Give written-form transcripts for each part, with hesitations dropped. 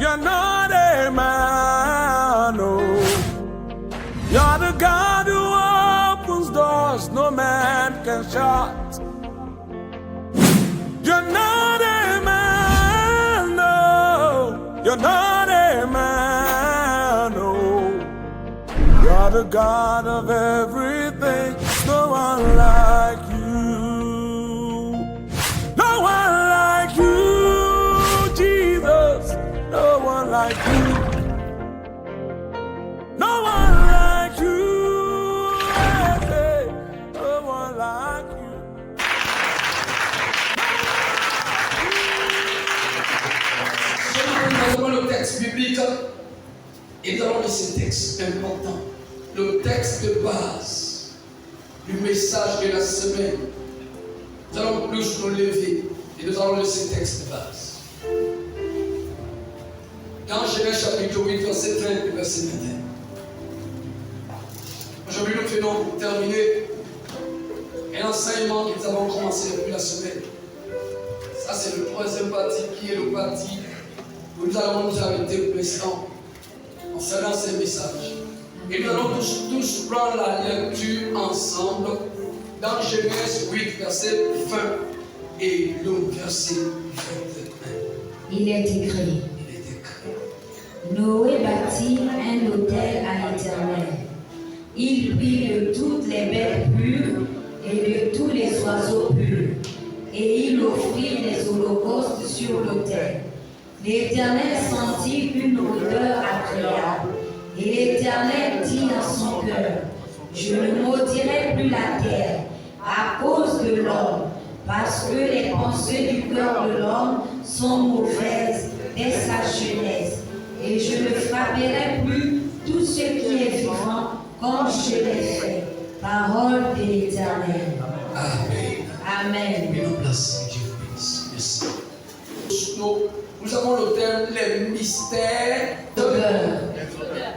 You're not a man, no. You're the God who opens doors no man can shut. You're not a man, no. You're not a man, no. You're the God of everything. No one like you. No one like you, Jesus. No one like you. No one like you. I say, no one like you. Nous avons le texte biblique et nous avons ce texte important, le texte de base du message de la semaine. Nous allons plus nous lever et nous allons lire ce texte de base. Dans Genèse chapitre 8, verset 30 et verset 21. Aujourd'hui, nous venons pour terminer un enseignement que nous avons commencé depuis la semaine. Ça, c'est le troisième parti qui est le parti où nous allons nous arrêter pour l'instant concernant ces messages. Et nous allons tous prendre la lecture ensemble dans Genèse 8, verset 20 et le verset 21. Il est écrit. Noé bâtit un autel à l'Éternel. Il prit de toutes les bêtes pures et de tous les oiseaux purs, et il offrit des holocaustes sur l'autel. L'Éternel sentit une odeur agréable, et l'Éternel dit en son cœur: je ne maudirai plus la terre à cause de l'homme, parce que les pensées du cœur de l'homme sont mauvaises dès sa jeunesse. Et je ne frapperai plus tout ce qui est vivant comme je l'ai fait. Parole de l'Éternel. Amen. Amen. Dieu bénisse. Merci. Nous avons le thème les mystères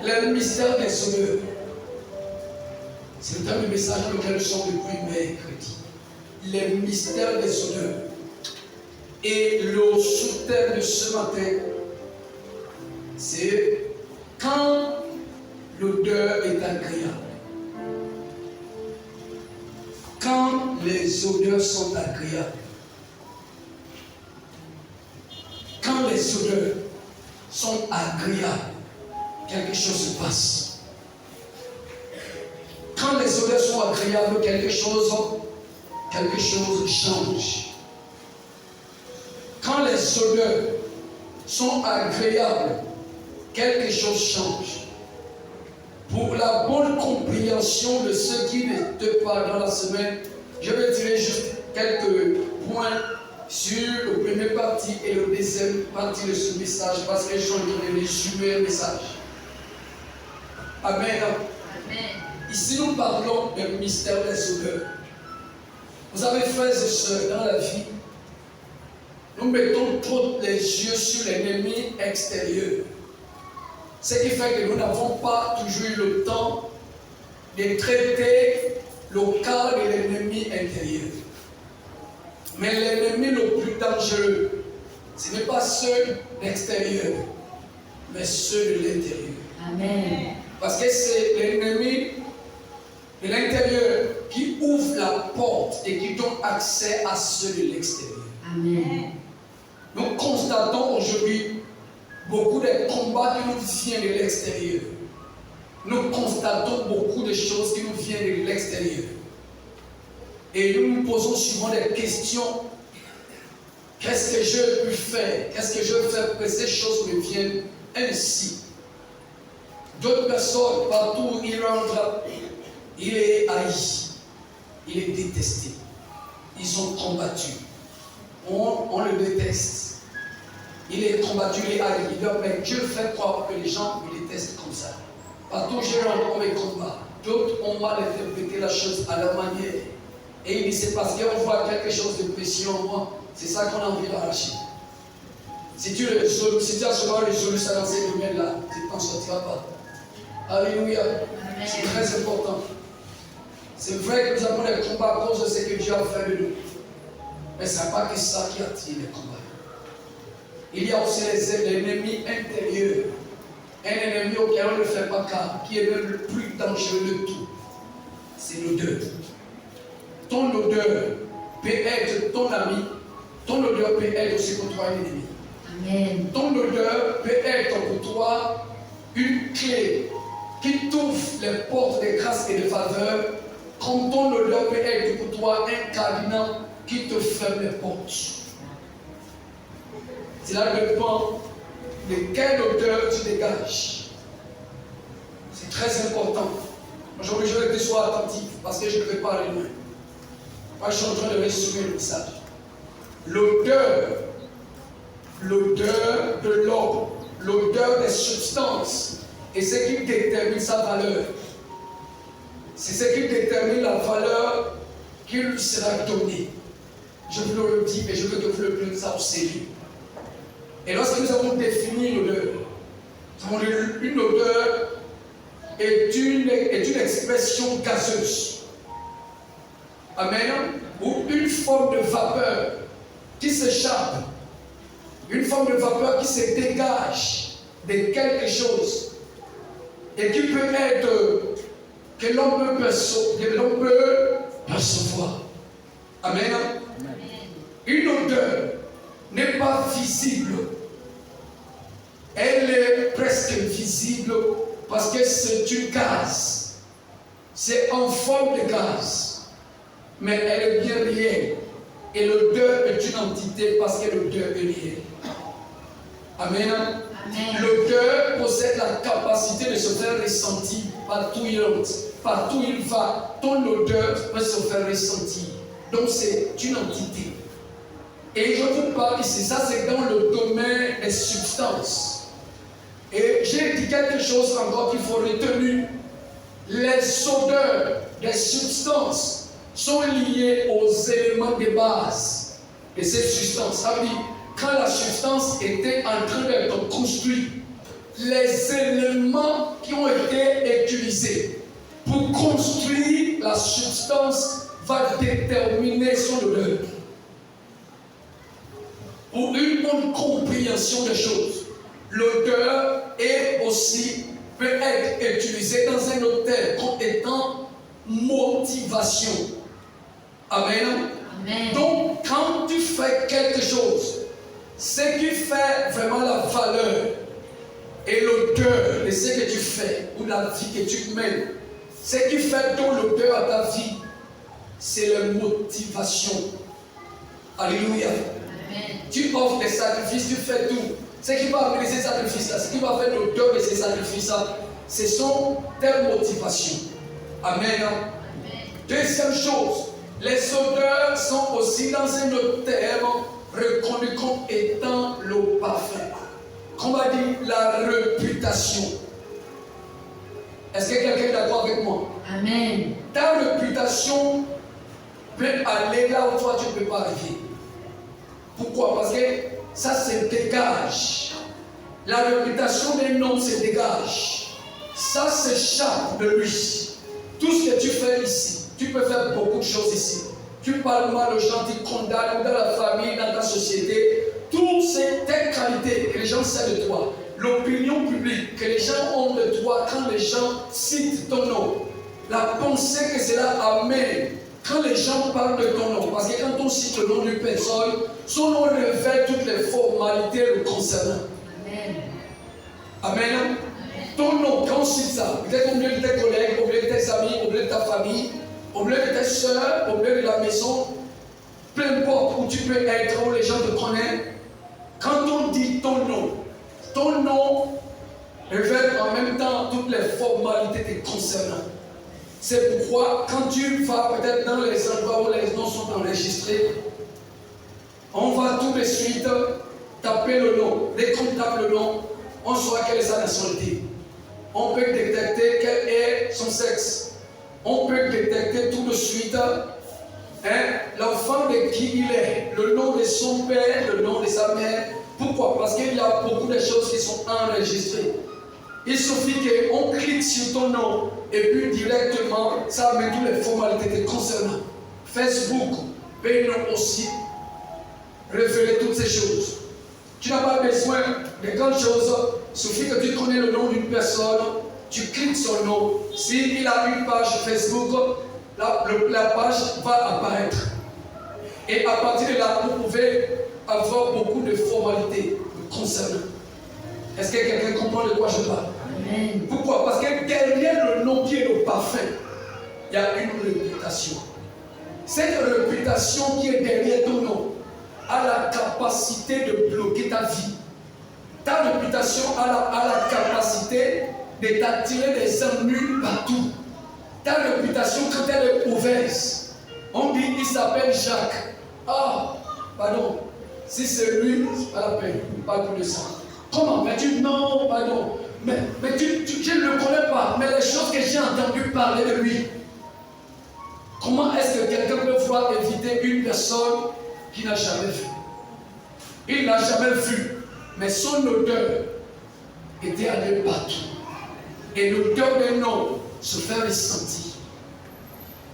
les mystères des odeurs. C'est le thème du message dans lequel nous sommes depuis mercredi. Les mystères des odeurs. Et le sous-thème de ce matin, c'est quand l'odeur est agréable. Quand les odeurs sont agréables. Quand les odeurs sont agréables, quelque chose se passe. Quand les odeurs sont agréables, quelque chose change. Quand les odeurs sont agréables, quelque chose change. Pour la bonne compréhension de ce qui n'était pas dans la semaine, je vais tirer juste quelques points sur le premier partie et le deuxième partie de ce message, parce que je suis en train de résumer le message. Amen. Amen. Ici, nous parlons du mystère des odeurs. Vous avez frères et sœurs dans la vie, nous mettons trop les yeux sur l'ennemi extérieur. Ce qui fait que nous n'avons pas toujours eu le temps de traiter le cas de l'ennemi intérieur. Mais l'ennemi le plus dangereux, ce n'est pas ceux d'extérieur, mais ceux de l'intérieur. Amen. Parce que c'est l'ennemi de l'intérieur qui ouvre la porte et qui donne accès à ceux de l'extérieur. Amen. Nous constatons aujourd'hui beaucoup de combats qui nous viennent de l'extérieur. Nous constatons beaucoup de choses qui nous viennent de l'extérieur. Et nous nous posons souvent des questions. Qu'est-ce que je peux faire? Qu'est-ce que je veux faire pour que ces choses me viennent ainsi? D'autres personnes, partout où il rentre, il est haï. Il est détesté. Ils sont combattus. On le déteste. Il est combattu, il est haï. Mais Dieu fait croire que les gens me détestent comme ça. Partout où je rentre, on me combat. D'autres ont mal interprété la chose à leur manière. Et il dit, c'est parce qu'on voit quelque chose de précieux en moi. C'est ça qu'on a envie d'arracher. Si tu as seulement résolu ça dans ces domaines-là, tu ne t'en sortiras pas. Alléluia. C'est très important. C'est vrai que nous avons des combats à cause de ce que Dieu a fait de nous. Mais ce n'est pas que ça qui attire les combats. il y a aussi l'ennemi intérieur. Un ennemi auquel on ne fait pas cas, qui est même le plus dangereux de tout. C'est l'odeur. Ton odeur peut être ton ami, ton odeur peut être aussi pour toi un ennemi. Amen. Ton odeur peut être pour toi une clé qui t'ouvre les portes de grâce et de faveur, comme ton odeur peut être pour toi un cadenas qui te ferme les portes. Cela dépend de quelle odeur tu dégages. C'est très important. Aujourd'hui, je veux que tu sois attentif parce que je ne vais pas aller loin. Moi, je suis en train de résumer le message. L'odeur de l'homme, l'odeur des substances, et ce qui détermine sa valeur. C'est ce qui détermine la valeur qui lui sera donnée. Je vous le dis et je veux que vous le preniez ça au sérieux. Et lorsque nous avons défini l'odeur, nous avons dit une odeur est une expression gazeuse. Amen. Ou une forme de vapeur qui s'échappe. Une forme de vapeur qui se dégage de quelque chose. Et qui peut être que l'homme peut percevoir. Amen. Une odeur n'est pas visible. Elle est presque visible parce que c'est une gaz. C'est en forme de gaz. Mais elle est bien réelle. Et l'odeur est une entité parce que l'odeur est réelle. Amen. Amen. L'odeur possède la capacité de se faire ressentir partout où il entre, partout où il va. Ton odeur peut se faire ressentir. Donc c'est une entité. Et je vous parle ici, ça c'est dans le domaine des substances. Et j'ai dit quelque chose encore qu'il faut retenir. Les odeurs des substances sont liées aux éléments de base de cette substance. Ça veut dire, quand la substance était en train d'être construite, les éléments qui ont été utilisés pour construire la substance vont déterminer son odeur. Pour une bonne compréhension des choses, l'odeur est aussi peut être utilisée dans un autre terme comme étant motivation. Amen. Amen. Donc, quand tu fais quelque chose, ce qui fait vraiment la valeur et l'odeur de ce que tu fais ou la vie que tu mènes, ce qui fait ton odeur à ta vie, c'est la motivation. Alléluia. Amen. Tu offres des sacrifices, tu fais tout. Ce qui va amener ces sacrifices-là, ce qui va faire l'odeur de ces sacrifices-là, ce sont tes motivations. Amen. Deuxième chose, les odeurs sont aussi dans un autre terme reconnu comme étant le parfum. Qu'on va dire la réputation. Est-ce que quelqu'un est d'accord avec moi? Amen. Ta réputation peut aller là où toi tu ne peux pas arriver. Pourquoi? Parce que ça se dégage. La réputation d'un homme se dégage. Ça s'échappe de lui. Tout ce que tu fais ici, tu peux faire beaucoup de choses ici. Tu parles mal aux gens, tu condamnes dans la famille, dans ta société. Toutes ces qualités que les gens savent de toi. L'opinion publique que les gens ont de toi quand les gens citent ton nom. La pensée que cela amène quand les gens parlent de ton nom. Parce que quand on cite le nom d'une personne, son nom révèle toutes les formalités le concernant. Amen. Amen. Ton nom, quand on cite ça, peut-être au milieu de tes collègues, au milieu de tes amis, au milieu de ta famille, au milieu de tes soeurs, au milieu de la maison, peu importe où tu peux être, où les gens te connaissent, quand on dit ton nom révèle en même temps toutes les formalités te concernant. C'est pourquoi, quand tu vas peut-être dans les endroits où les noms sont enregistrés, on va tout de suite taper le nom. Dès qu'on tape le nom, on saura quelle est sa nationalité. On peut détecter quel est son sexe. On peut détecter tout de suite l'enfant de qui il est, le nom de son père, le nom de sa mère. Pourquoi? Parce qu'il y a beaucoup de choses qui sont enregistrées. Il suffit qu'on clique sur ton nom et puis directement, ça amène toutes les formalités concernant. Facebook peut aussi révéler toutes ces choses. Tu n'as pas besoin de grandes choses. Il suffit que tu connais le nom d'une personne, tu cliques sur le nom. S'il a une page Facebook, la page va apparaître. Et à partir de là, vous pouvez avoir beaucoup de formalités concernant. Est-ce que quelqu'un comprend de quoi je parle? Amen. Pourquoi? Parce que derrière le nom qui est le parfait, il y a une réputation. Cette réputation qui est derrière ton nom a la capacité de bloquer ta vie. Ta réputation a la capacité de t'attirer des ennuis partout. Ta réputation, quand elle est mauvaise, on dit il s'appelle Jacques. Ah, pardon, si c'est lui, c'est pas la peine, pas plus de ça. Comment? Mais tu, non, pardon. Mais je ne le connais pas, mais les choses que j'ai entendu parler de lui. Comment est-ce que quelqu'un peut vouloir éviter une personne qui n'a jamais vu? Il n'a jamais vu, mais son odeur était allée partout. Et l'odeur d'un homme se fait ressentir.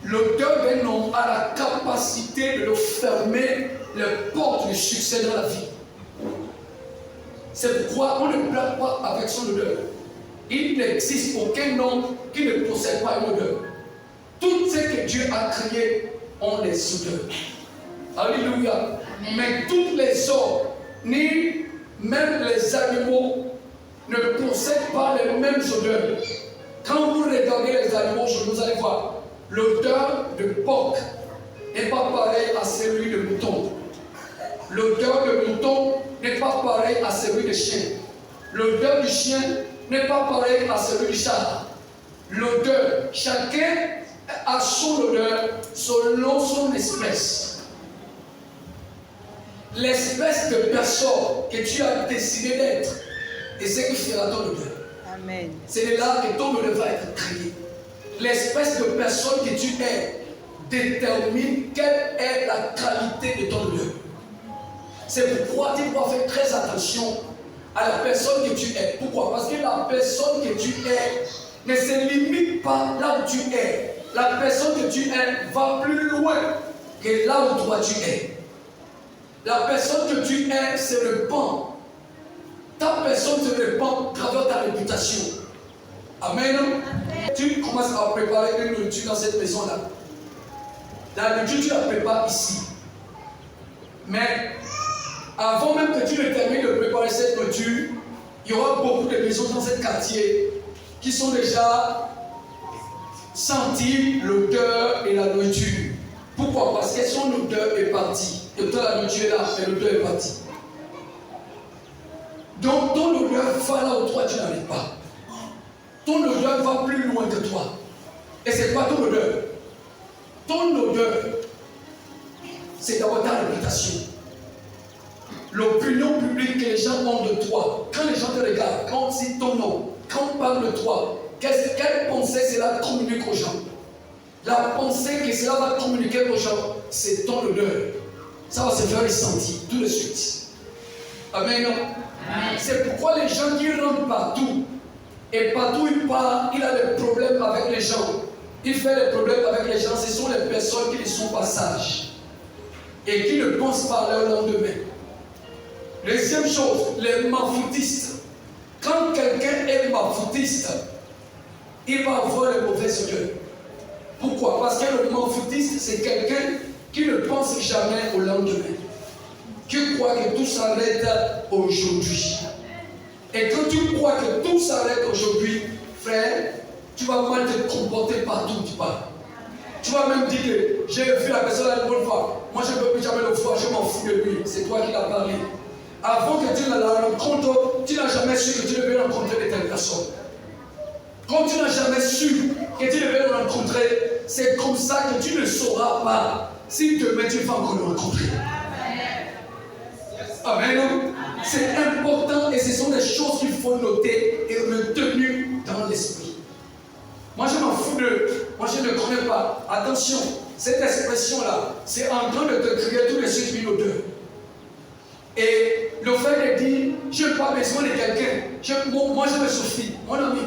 L'odeur d'un homme a la capacité de nous fermer les portes du succès dans la vie. C'est pourquoi on ne blague pas avec son odeur. Il n'existe aucun homme qui ne possède pas une odeur. Tout ce que Dieu a créé ont des odeurs. Alléluia. Amen. Mais toutes les hommes, ni même les animaux, ne possèdent pas les mêmes odeurs. Quand vous regardez les animaux, vous allez voir, l'odeur de porc n'est pas pareille à celui de mouton. L'odeur de mouton n'est pas pareille à celui de chien. L'odeur du chien n'est pas pareille à celui du chat. L'odeur, chacun a son odeur selon son espèce. L'espèce de personne que tu as décidé d'être, et c'est qui fera ton odeur. Amen. C'est là que ton odeur va être créé. L'espèce de personne que tu es détermine quelle est la qualité de ton odeur. C'est pourquoi tu dois faire très attention à la personne que tu es. Pourquoi? Parce que la personne que tu es ne se limite pas là où tu es. La personne que tu es va plus loin que là où toi tu es. La personne que tu es se répand. Ta personne se répand à travers ta réputation. Amen. Amen. Tu commences à préparer une nourriture dans cette maison-là. La nourriture, tu la prépares ici. Mais avant même que tu ne termines de préparer cette nourriture, il y aura beaucoup de maisons dans ce quartier qui sont déjà senties l'odeur et la nourriture. Pourquoi? Parce que son odeur est partie. L'odeur de la nourriture est là, mais l'odeur est partie. Donc ton odeur va là où toi tu n'arrives pas. Ton odeur va plus loin que toi. Et c'est quoi ton odeur? Ton odeur, c'est d'abord ta réputation. L'opinion publique que les gens ont de toi, quand les gens te regardent, quand on cite ton nom, quand on parle de toi, quelle pensée cela communique aux gens? La pensée que cela va communiquer aux gens, c'est ton odeur. Ça va se faire ressentir tout de suite. Amen. Amen. C'est pourquoi les gens qui rentrent partout, et partout où il part, il a des problèmes avec les gens. Il fait des problèmes avec les gens, ce sont les personnes qui ne sont pas sages et qui ne pensent pas à leur lendemain. Deuxième chose, les mafoutistes. Quand quelqu'un est mafoutiste, il va avoir les mauvaises odeurs. Pourquoi? Parce que le mafoutiste, c'est quelqu'un qui ne pense jamais au lendemain, qui croit que tout s'arrête aujourd'hui. Et quand tu crois que tout s'arrête aujourd'hui, frère, tu vas mal te comporter partout où tu pars. Tu vas même dire que j'ai vu la personne la bonne fois. Moi, je ne peux plus jamais le voir, je m'en fous de lui. C'est toi qui l'as parlé. Avant que tu ne la rencontres, tu n'as jamais su que tu devais rencontrer de telles personnes. Quand tu n'as jamais su que tu devais le rencontrer, c'est comme ça que tu ne sauras pas si demain tu vas encore le rencontrer. Amen. C'est important et ce sont des choses qu'il faut noter et retenir dans l'esprit. Moi je m'en fous de... Moi je ne connais pas. Attention, cette expression-là, c'est en train de te créer tout de suite une odeur. Et le fait de dire, je n'ai pas besoin de quelqu'un. Moi je me suffis. Mon ami,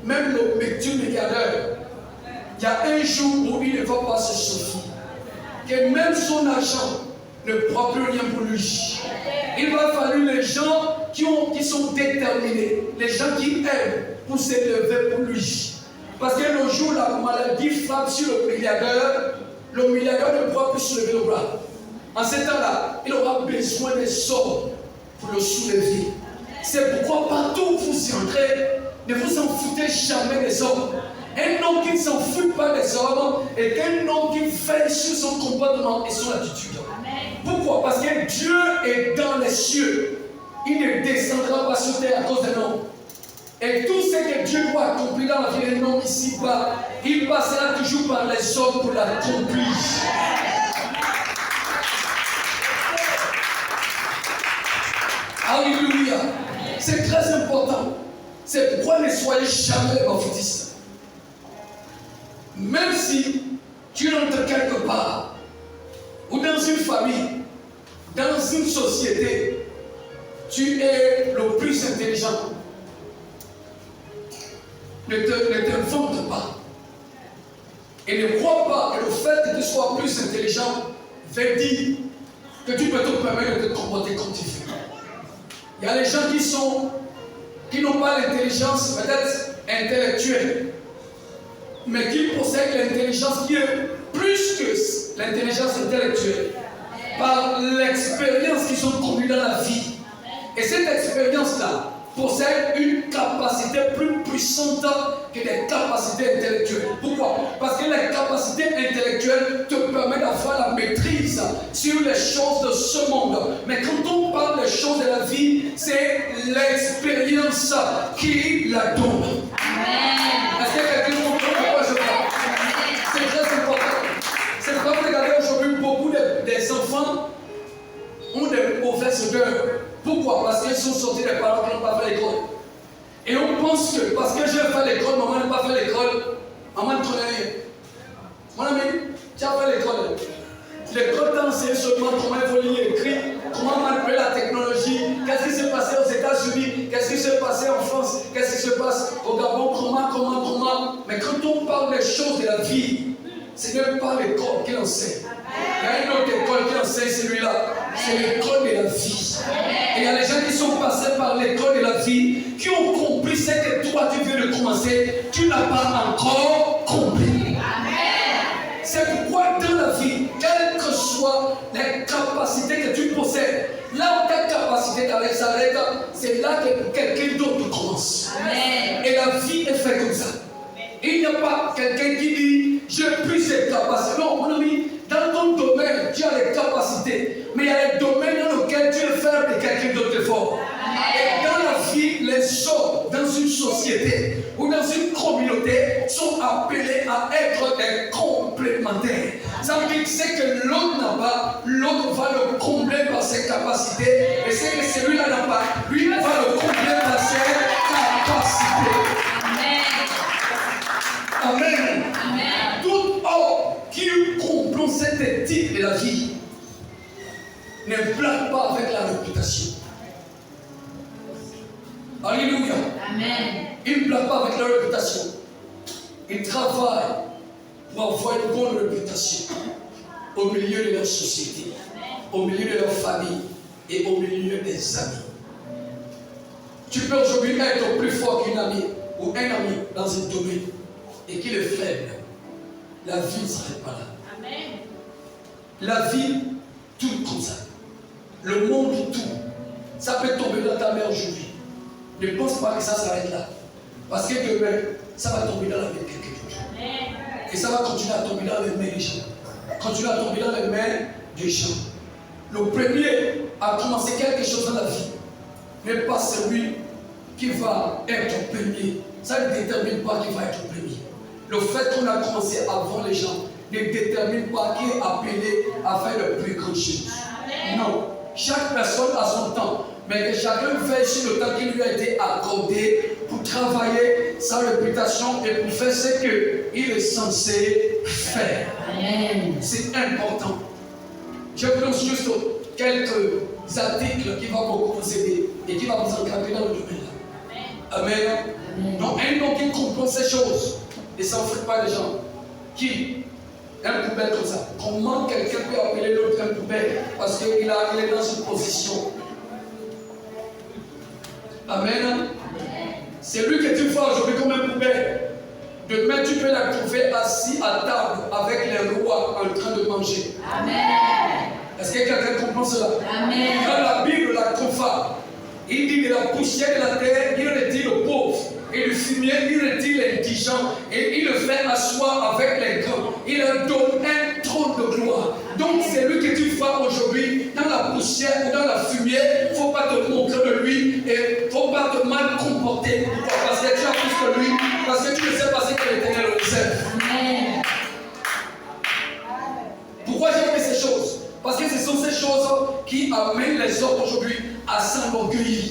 même le multimilliardaire, il y a un jour où il ne va pas se suffire. Que même son argent ne prend plus rien pour lui. Il va falloir les gens déterminés, les gens qui aiment pour s'élever pour lui. Parce que le jour où la maladie frappe sur le milliardaire ne pourra plus se lever le bras. En ce temps-là, il aura besoin des hommes pour le soulever. C'est pourquoi partout où vous entrez, ne vous en foutez jamais des hommes. Un homme qui ne s'en fout pas des hommes est un homme qui veille sur son comportement et son attitude. Pourquoi? Parce que Dieu est dans les cieux. Il ne descendra pas sur terre à cause d'un homme. Et tout ce que Dieu doit accomplir dans la vie d'un homme ici-bas, il passera toujours par les hommes pour l'accomplir. Alléluia. C'est très important. C'est pourquoi ne soyez jamais baptistes. Même si tu entres quelque part, ou dans une famille, dans une société, tu es le plus intelligent. Ne te vante pas. Et ne crois pas que le fait que tu sois plus intelligent veut dire que tu peux te permettre de te comporter comme tu veux. Il y a des gens qui n'ont pas l'intelligence peut-être intellectuelle, mais qui possèdent l'intelligence qui est plus que l'intelligence intellectuelle, par l'expérience qu'ils ont connue dans la vie. Et cette expérience-là possède une capacité plus puissante que les capacités intellectuelles. Pourquoi? Parce que les capacités intellectuelles te permettent d'avoir la maîtrise sur les choses de ce monde. Mais quand on parle des choses de la vie, c'est l'expérience qui la donne. Amen. Est-ce que quelqu'un comprend pourquoi je parle? C'est très important. C'est pourquoi vous regardez aujourd'hui beaucoup des enfants ont des mauvaises odeurs. Pourquoi? Parce qu'ils sont sortis des parents qui n'ont pas fait l'école. Et on pense que parce que j'ai fait l'école, maman n'a pas fait l'école, maman ne connaît rien. Mon ami, tu as fait l'école. L'école t'a enseigné seulement comment il faut lire et écrire, comment manipuler la technologie, qu'est-ce qui s'est passé aux États-Unis, qu'est-ce qui s'est passé en France, qu'est-ce qui se passe au Gabon, comment. Mais quand on parle des choses de la vie, ce n'est pas l'école qui enseigne. Il y a une autre école qui enseigne celui-là. C'est l'école de la vie. Et il y a des gens qui sont passés par l'école de la vie, qui ont compris ce que toi tu viens de commencer, tu n'as pas encore compris. C'est pourquoi dans la vie, quelles que soient les capacités que tu possèdes, là où ta capacité s'arrête, c'est là que quelqu'un d'autre commence. Et la vie est faite comme ça. Il n'y a pas quelqu'un qui dit j'ai plus de capacités. Non, mon ami, dans ton domaine, tu as les capacités. Mais il y a les domaines dans lesquels tu es faible et quelqu'un d'autre est fort. Et dans la vie, les hommes, dans une société ou dans une communauté, sont appelés à être des complémentaires. Ça veut dire que ce que l'autre n'a pas, l'autre va le combler par ses capacités. Et ce que celui-là n'a pas, lui va le combler par ses capacités. Amen. Amen. Tout homme qui comprend cette éthique de la vie ne blague pas avec la réputation. Alléluia. Amen. Ils ne blaguent pas avec la réputation. Ils travaillent pour avoir une bonne réputation au milieu de leur société, au milieu de leur famille et au milieu des amis. Tu peux aujourd'hui être plus fort qu'un ami ou un ami dans un domaine et qu'il est faible. La vie ne s'arrête pas là. Amen. La vie tourne comme ça. Le monde tourne. Ça peut tomber dans ta main aujourd'hui. Ne pense pas que ça s'arrête là. Parce que demain, ça va tomber dans la main de quelqu'un d'autre. Et ça va continuer à tomber dans les mains des gens. Continuer à tomber dans les mains des gens. Le premier à commencer quelque chose dans la vie n'est pas celui qui va être premier. Ça ne détermine pas qui va être premier. Le fait qu'on a commencé avant les gens ne détermine pas qui est appelé à faire le plus grand chose. Non. Chaque personne a son temps. Mais que chacun veille sur le temps qui lui a été accordé pour travailler sa réputation et pour faire ce qu'il est censé faire. C'est important. Je prononce juste quelques articles qui vont beaucoup vous aider et qui vont vous encadrer dans le domaine-là. Amen. Donc un homme qui comprend ces choses et ça ne fait pas les gens qui un poubelle comme ça. Comment quelqu'un peut appeler l'autre un poubelle parce qu'il est dans une position. Amen. C'est lui que tu vois aujourd'hui comme un poubelle. Demain, tu peux la trouver assis à table avec les rois en train de manger. Amen. Est-ce que quelqu'un comprend cela? Amen. Quand la Bible la confère, il dit de la poussière de la terre, il retire le pauvre. Et le fumier, il retire l'indigent. Et il le fait asseoir avec les grands. Il leur donne un trône de gloire. Donc, c'est lui que tu vois aujourd'hui dans la poussière ou dans la fumée. Il ne faut pas te montrer de lui et il ne faut pas te mal comporter. Pourquoi? Parce que tu as plus que lui. Parce que tu ne sais pas ce que l'Éternel observe. Amen. Pourquoi j'ai fait ces choses? Parce que ce sont ces choses qui amènent les hommes aujourd'hui à s'enorgueillir.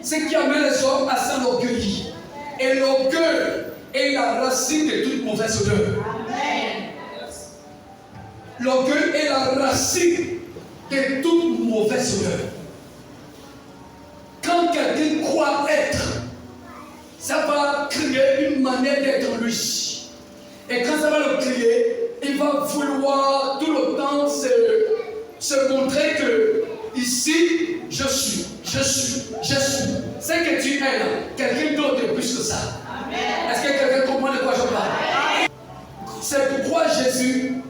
Ce qui amène les hommes à s'enorgueillir. Et l'orgueil est la racine de toute mauvaise odeur. L'orgueil est la racine de toute mauvaise odeur. Quand quelqu'un croit être, ça va créer une manière d'être en lui. Et quand ça va le créer, il va vouloir tout le temps se montrer que ici, je suis. Ce que tu es là, quelqu'un d'autre est plus que ça. Est-ce que quelqu'un comprend de quoi je parle? C'est pourquoi Jésus,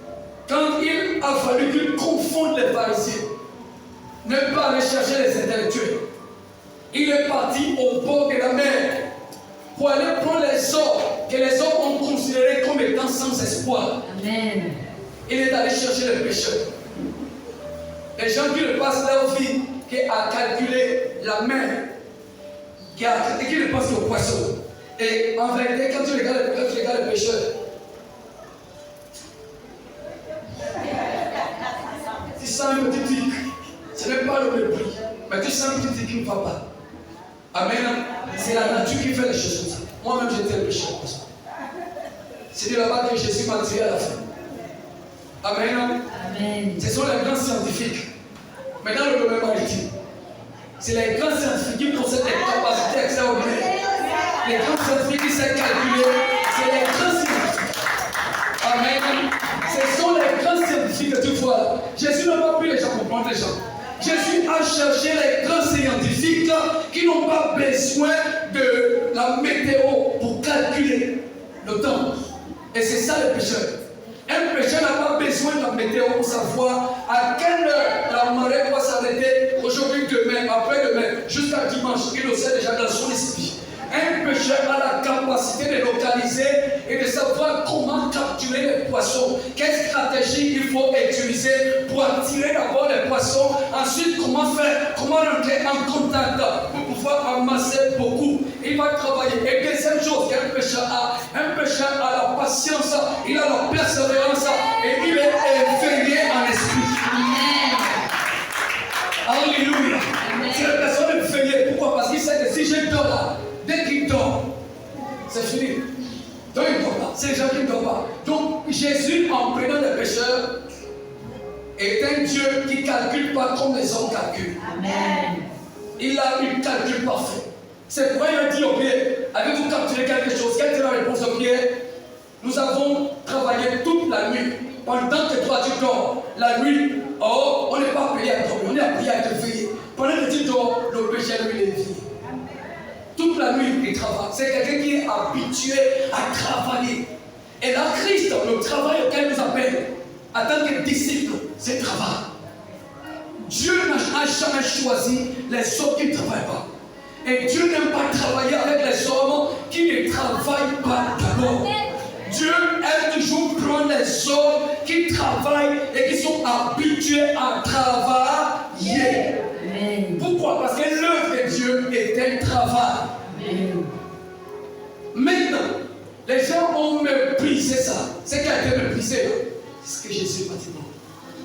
quand il a fallu qu'il confonde les pharisiens, ne pas aller chercher les intellectuels, il est parti au bord de la mer pour aller prendre les hommes que les hommes ont considérés comme étant sans espoir. Amen. Il est allé chercher les pécheurs. Les gens qui ne passent leur vie qu'à calculer la mer, qui ne pensent qu'au poisson. Et en vérité, quand tu regardes les pécheurs, tu sens un petit tic. Ce n'est pas le mépris, mais tu sens un petit tic qui ne va pas. Amen. C'est la nature qui fait les choses comme ça. Moi-même, j'étais le pécheur comme ça. C'est de là-bas que Jésus m'a tiré à la fin. Amen. Amen. Ce sont les grands scientifiques. Mais dans le domaine maritime, c'est les grands scientifiques qui possèdent des capacités extraordinaires. Les grands scientifiques qui savent calculer, c'est les grands scientifiques. Amen. Ce sont les grands scientifiques que tu vois là. Jésus n'a pas pu les gens comprendre les gens. Jésus a cherché les grands scientifiques qui n'ont pas besoin de la météo pour calculer le temps. Et c'est ça le pécheur. Un pécheur n'a pas besoin de la météo pour savoir à quelle heure la marée va s'arrêter aujourd'hui, demain, après-demain, jusqu'à dimanche. Il le sait déjà dans son esprit. Un pécheur a la capacité de localiser et de savoir comment capturer les poissons. Quelle stratégie il faut utiliser pour attirer d'abord les poissons. Ensuite, comment faire, comment rentrer en contact pour pouvoir amasser beaucoup. Il va travailler. Et deuxième chose qu'un pécheur a la patience, il a la persévérance et il est éveillé en esprit. Alléluia. C'est la personne éveillée. Pourquoi? Parce qu'il sait que si je dors là, dès qu'il dort, c'est fini. Donc il ne dort pas. C'est les gens qui ne dorment pas. Donc Jésus, en prenant les pécheurs, est un Dieu qui ne calcule pas comme les hommes calculent. Amen. Il a une calcul parfait. C'est pourquoi il a dit au Pierre, avez-vous capturé quelque chose? Quelle était la réponse de Pierre? Nous avons travaillé toute la nuit. Pendant que toi tu dors, la nuit, oh, on n'est pas appelé à dormir, on est appelé à te veiller. Pendant que tu dors, le péché lui est veillé. Toute la nuit, il travaille. C'est quelqu'un qui est habitué à travailler. Et là, Christ, le travail auquel il nous appelle, en tant que disciple, c'est le travail. Dieu n'a jamais choisi les hommes qui ne travaillent pas. Et Dieu n'aime pas travailler avec les hommes qui ne travaillent pas d'abord. Dieu aime toujours prendre les hommes qui travaillent et qui sont habitués à travailler. Amen. Pourquoi? Parce que l'œuvre de Dieu est un travail. Amen. Maintenant, les gens ont méprisé ça. C'est qui a été méprisé. C'est ce que Jésus m'a dit.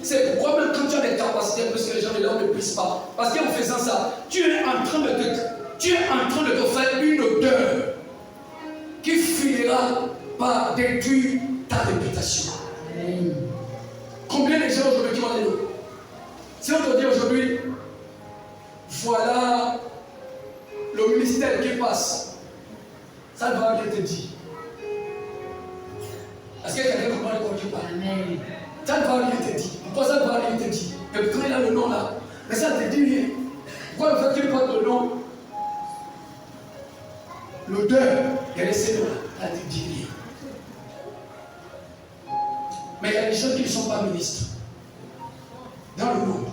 C'est pourquoi même quand tu as des capacités, parce que les gens ne les méprisent pas. Parce qu'en faisant ça, tu es en train de te faire une odeur qui finira par détruire ta réputation. Amen. Combien de gens aujourd'hui qui ont des noms? Si on te dit aujourd'hui, voilà le ministère qui passe, ça ne va rien te dire. Est-ce que quelqu'un comprend de quoi tu parles? Amen. Ça ne va rien te dire. Pourquoi ça ne va rien te dire? Et quand il a le nom là, mais ça ne te dit rien. Pourquoi le fait qu'il porte le nom? L'odeur, elle est celle la dignité. Mais il y a des gens qui ne sont pas ministres dans le monde,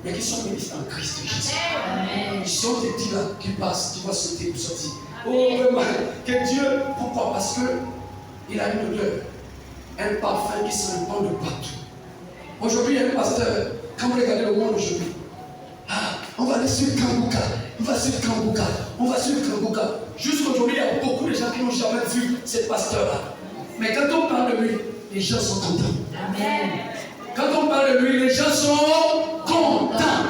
mais qui sont ministres en Christ Jésus. Ils sont des petits là qui passent, qui vont sauter ou sortir. Oh, vraiment, que Dieu, pourquoi? Parce qu'il a une odeur, un parfum qui se répand de partout. Aujourd'hui, il y a un pasteur, quand vous regardez le monde aujourd'hui, on va aller sur Kambouka, on va sur Kambouka, on va sur Kambouka. Jusqu'aujourd'hui, il y a beaucoup de gens qui n'ont jamais vu ce pasteur-là. Mais quand on parle de lui, les gens sont contents. Amen. Quand on parle de lui, les gens sont contents.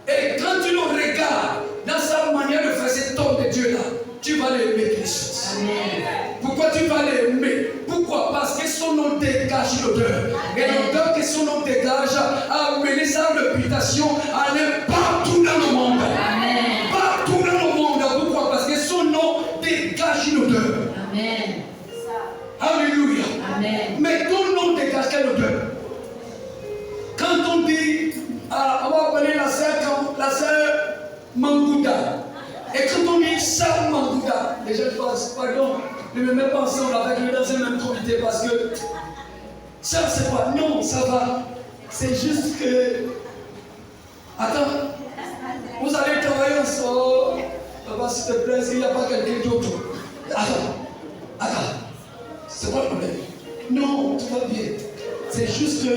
Et quand tu le regardes dans sa manière de faire cet homme de Dieu-là, tu vas l'aimer Christ. Amen. Pourquoi tu vas l'aimer? Pourquoi? Parce que son nom dégage l'odeur. Et l'odeur que son nom dégage a amené sa réputation à aller partout dans le monde. Amen. Partout dans le monde. Pourquoi? Parce que son nom dégage une odeur. Amen. Alléluia. Amen. Mais ton nom dégage quelle odeur? Quand on dit, on va appeler la sœur Mangouda. Et quand on dit sœur Mangouda, les gens pensent, pardon, ne me mets pas ensemble avec lui dans un même comité parce que ça c'est quoi? Non, ça va. C'est juste que. Attends, vous allez travailler ensemble. Papa, s'il te plaît, est-ce qu'il n'y a pas quelqu'un d'autre? Attends. C'est quoi le problème? Non, tout va bien. C'est juste que.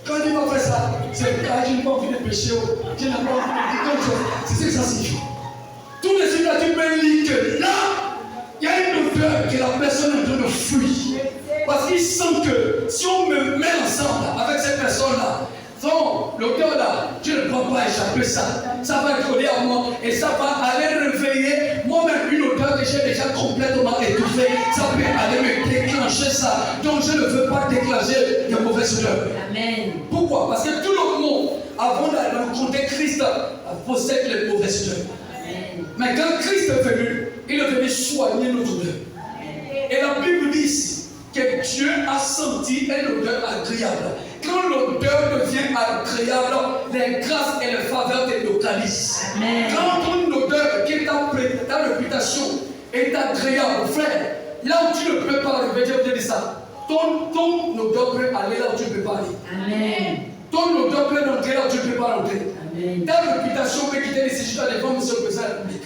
Quand il va faire ça, c'est car je n'ai pas envie de pécher. Je n'ai pas envie de quelque chose. C'est ce que ça signifie. Tout de suite, là, tu peux lire que là, il y a une odeur que la personne est en train de fuir. Parce qu'il sent que si on me met ensemble avec cette personne-là, l'odeur là, je ne peux pas échapper ça. Ça va être collé à moi et ça va aller réveiller moi-même une odeur que j'ai déjà complètement étouffée. Ça peut aller me déclencher ça. Donc je ne veux pas déclencher de mauvaises odeurs. Amen. Pourquoi? Parce que tout le monde, avant d'aller rencontrer Christ, possède les mauvaises odeurs. Amen. Mais quand Christ est venu, il est venu soigner notre odeur. Et la Bible dit ici que Dieu a senti une odeur agréable. Quand l'odeur devient agréable, les grâces et les faveurs te localisent. Amen. Quand ton odeur qui est ta réputation est agréable, frère, là où tu ne peux pas arriver, je te dis ça, ton odeur peut aller là où tu ne peux pas aller. Amen. Ton odeur peut rentrer là où tu ne peux pas rentrer. Amen. Ta réputation peut quitter les séjours à devant Monsieur le Président de la République.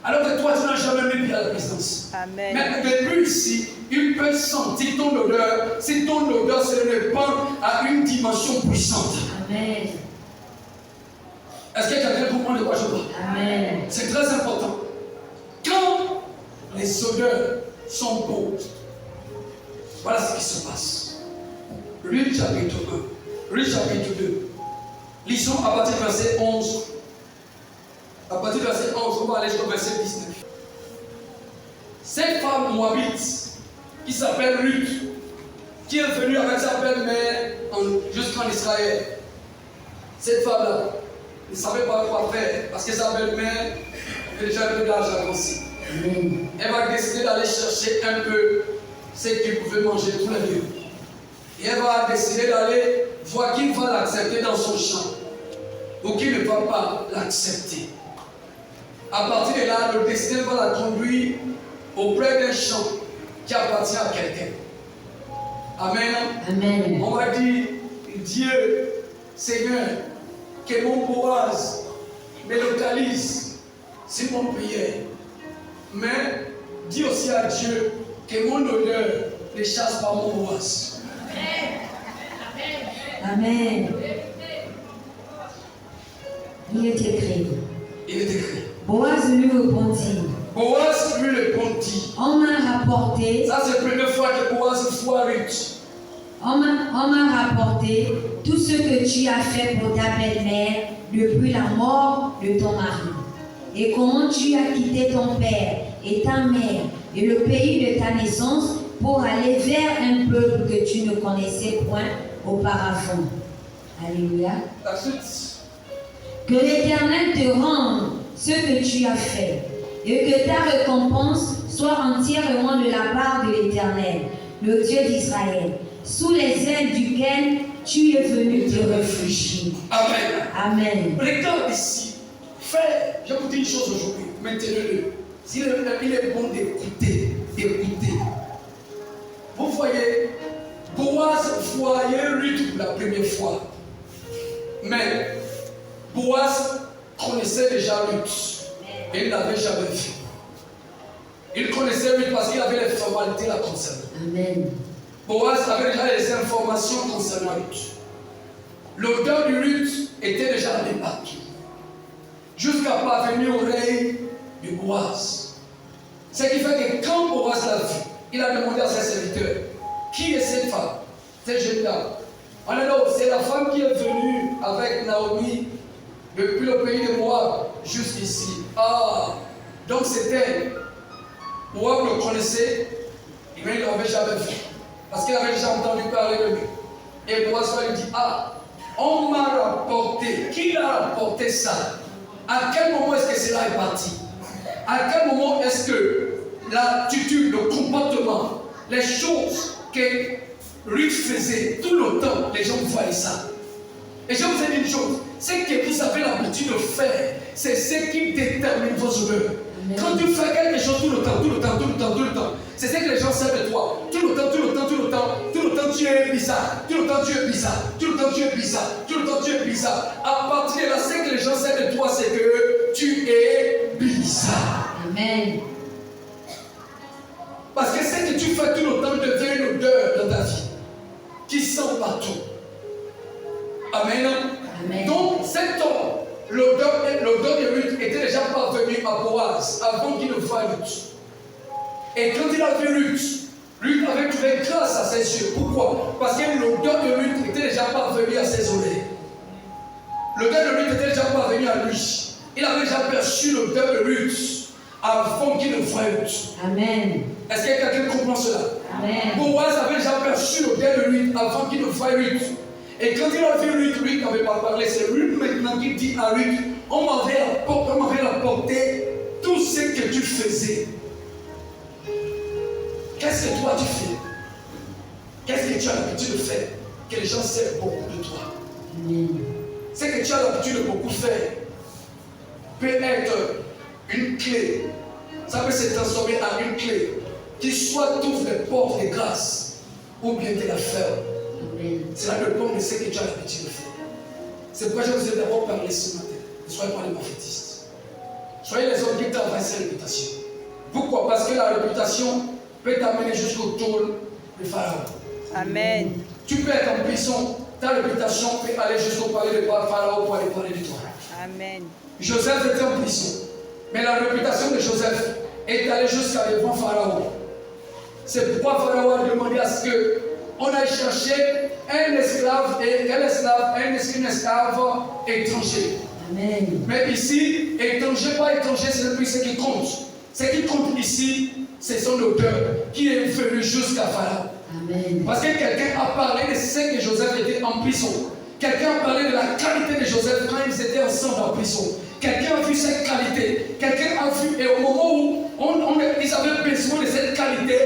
Alors que toi, tu n'as jamais mis pied à la présidence. Amen. Mais depuis ici, il peut sentir ton odeur. Si ton odeur se répand à une dimension puissante. Amen. Est-ce que quelqu'un comprend de quoi je parle? Amen. C'est très important. Quand les odeurs sont bonnes, voilà ce qui se passe. Luc chapitre 1, Luc chapitre 2. Lisons à partir du verset 11. À partir du verset 11, on va aller jusqu'au verset 19. Cette femme moabite, qui s'appelle Ruth, qui est venue avec sa belle-mère jusqu'en Israël. Cette femme-là ne savait pas quoi faire, parce que sa belle-mère avait déjà un peu d'argent aussi. Elle va décider d'aller chercher un peu ce qu'il pouvait manger tous les deux. Et elle va décider d'aller voir qui va l'accepter dans son champ, ou qui ne va pas l'accepter. À partir de là, le destin va la conduire auprès d'un champ qui appartient à quelqu'un. Amen. Amen. On va dire, Dieu, Seigneur, que mon Boaz me localise sur mon prière. Mais dis aussi à Dieu que mon odeur ne chasse pas mon Boaz. Amen. Il est écrit. Il est écrit. Boaz lui répondit. Boaz lui répondit. On m'a rapporté. Ça, c'est la première fois que Boaz voit Ruth. On m'a rapporté tout ce que tu as fait pour ta belle-mère depuis la mort de ton mari. Et comment tu as quitté ton père et ta mère et le pays de ta naissance pour aller vers un peuple que tu ne connaissais point auparavant. Alléluia. La suite. Que l'Éternel te rende ce que tu as fait et que ta récompense soit entièrement de la part de l'Éternel, le Dieu d'Israël, sous les ailes duquel tu es venu te réfugier. péché. Amen. Amen. Regarde ici. Frère, je vous dis une chose aujourd'hui. Maintenez-le. Il est bon d'écouter. D'écouter. Vous voyez, Boaz voyait Ruth pour la première fois. Mais Boaz connaissait déjà Ruth. Et il ne l'avait jamais vu. Il connaissait Ruth parce qu'il avait les formalités la concernant. Amen. Boaz avait déjà les informations concernant Ruth. L'odeur de Ruth était déjà allée partout. Jusqu'à parvenir aux oreilles de Boaz. Ce qui fait que quand Boaz l'a vu, il a demandé à ses serviteurs, qui est cette femme, cette jeune dame? Alors, c'est la femme qui est venue avec Naomi depuis le pays de Moab jusqu'ici. Ah, donc c'était. Moab le connaissait, mais il ne l'avait jamais vu. Parce qu'il avait déjà entendu parler de lui. Et Boaz lui dit, ah, on m'a rapporté. Qui l'a rapporté ça? À quel moment est-ce que cela est parti? À quel moment est-ce que l'attitude, le comportement, les choses que Ruth faisait tout le temps, les gens voyaient ça? Et je vous ai dit une chose, ce que vous avez l'habitude de faire, c'est ce qui détermine vos humeurs. Quand tu fais quelque chose tout le temps, c'est ce que les gens savent de toi. Tout le temps tu es bizarre, À partir de là, ce que les gens savent de toi, c'est que tu es bizarre. Amen. Parce que ce que tu fais tout le temps devient une odeur dans ta vie, qui sent partout. Amen. Amen. Donc, cet homme, l'odeur de Ruth était déjà parvenue à Boaz avant qu'il ne voie Ruth. Et quand il a vu Ruth, Ruth avait trouvé grâce à ses yeux. Pourquoi? Parce que l'odeur de Ruth était déjà parvenue à ses oreilles. L'odeur de Ruth était déjà parvenue à lui. Il avait déjà perçu l'odeur de Ruth avant qu'il ne voie Ruth. Amen. Est-ce que quelqu'un comprend cela? Amen. Boaz avait déjà perçu l'odeur de Ruth avant qu'il ne voie Ruth. Et quand il a vu Ruth, Ruth n'avait pas parlé. C'est Ruth maintenant qui dit à Ruth, on m'avait apporté tout ce que tu faisais. Qu'est-ce que toi tu fais? Qu'est-ce que tu as l'habitude de faire? Que les gens savent beaucoup de toi. Amen. Ce que tu as l'habitude de beaucoup faire peut être une clé. Ça peut se transformer en une clé qui soit t'ouvre les portes de grâce ou bien te la ferme. Cela dépend de ce que tu as l'habitude de faire. C'est pourquoi je vous ai d'abord parlé ce matin. Ne soyez pas les prophétistes. Soyez les hommes qui travaillent sur la réputation. Pourquoi? Parce que la réputation peut t'amener jusqu'au trône de Pharaon. Amen. Tu peux être en prison, ta réputation peut aller jusqu'au palais de Pharaon pour aller parler de toi. Amen. Joseph était en prison, mais la réputation de Joseph est allée jusqu'à devant Pharaon. C'est pourquoi Pharaon a demandé à ce que on aille chercher un esclave étranger. Amen. Mais ici, étranger, pas étranger, c'est le plus ce qui compte. Ce qui compte ici, c'est son odeur qui est venu jusqu'à Pharaon. Amen. Parce que quelqu'un a parlé de ce que Joseph était en prison. Quelqu'un a parlé de la qualité de Joseph quand ils étaient ensemble en prison. Quelqu'un a vu cette qualité. Quelqu'un a vu, et au moment où ils avaient besoin de cette qualité,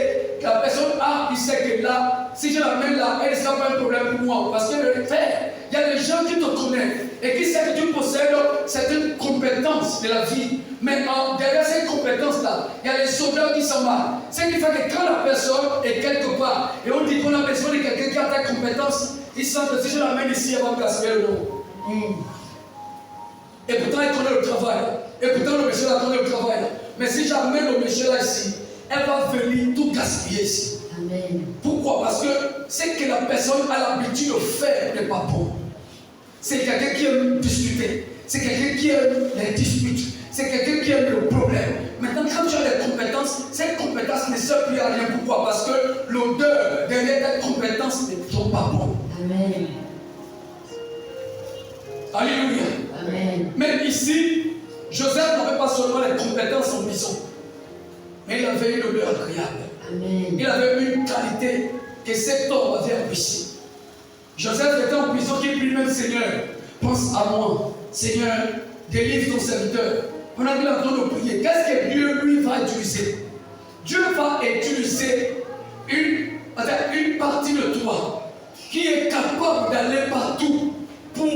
la personne il sait que là, si je l'amène là, elle ne sera pas un problème pour moi. Parce que le frère, il y a des gens qui te connaissent et qui savent que tu possèdes certaines compétences de la vie. Mais derrière ces compétences-là, il y a les odeurs qui s'en vont. Ce qui fait que quand la personne est quelque part et on dit qu'on a besoin de quelqu'un qui a ta compétence, il sent que si je l'amène ici, elle va me casser le nom. Et pourtant, elle connaît le travail. Et pourtant, le monsieur là connaît le travail. Mais si j'amène le monsieur là ici, elle va venir tout gaspiller ici. Amen. Pourquoi? Parce que ce que la personne a l'habitude de faire n'est pas bon. C'est quelqu'un qui aime discuter. C'est quelqu'un qui aime les disputes. C'est quelqu'un qui aime le problème. Maintenant, quand tu as des compétences, cette compétence ne sert plus à rien. Pourquoi? Parce que l'odeur derrière ta compétence ne sont pas bon. Amen. Alléluia. Amen. Même ici, Joseph n'avait pas seulement les compétences en prison, mais il avait une odeur agréable. Amen. Il avait une qualité que cet homme avait appréciée. Joseph était en prison qui prie même Seigneur, pense à moi. Seigneur, délivre ton serviteur. Pendant qu'il est en train de prier, qu'est-ce que Dieu lui va utiliser? Dieu va utiliser une partie de toi qui est capable d'aller partout pour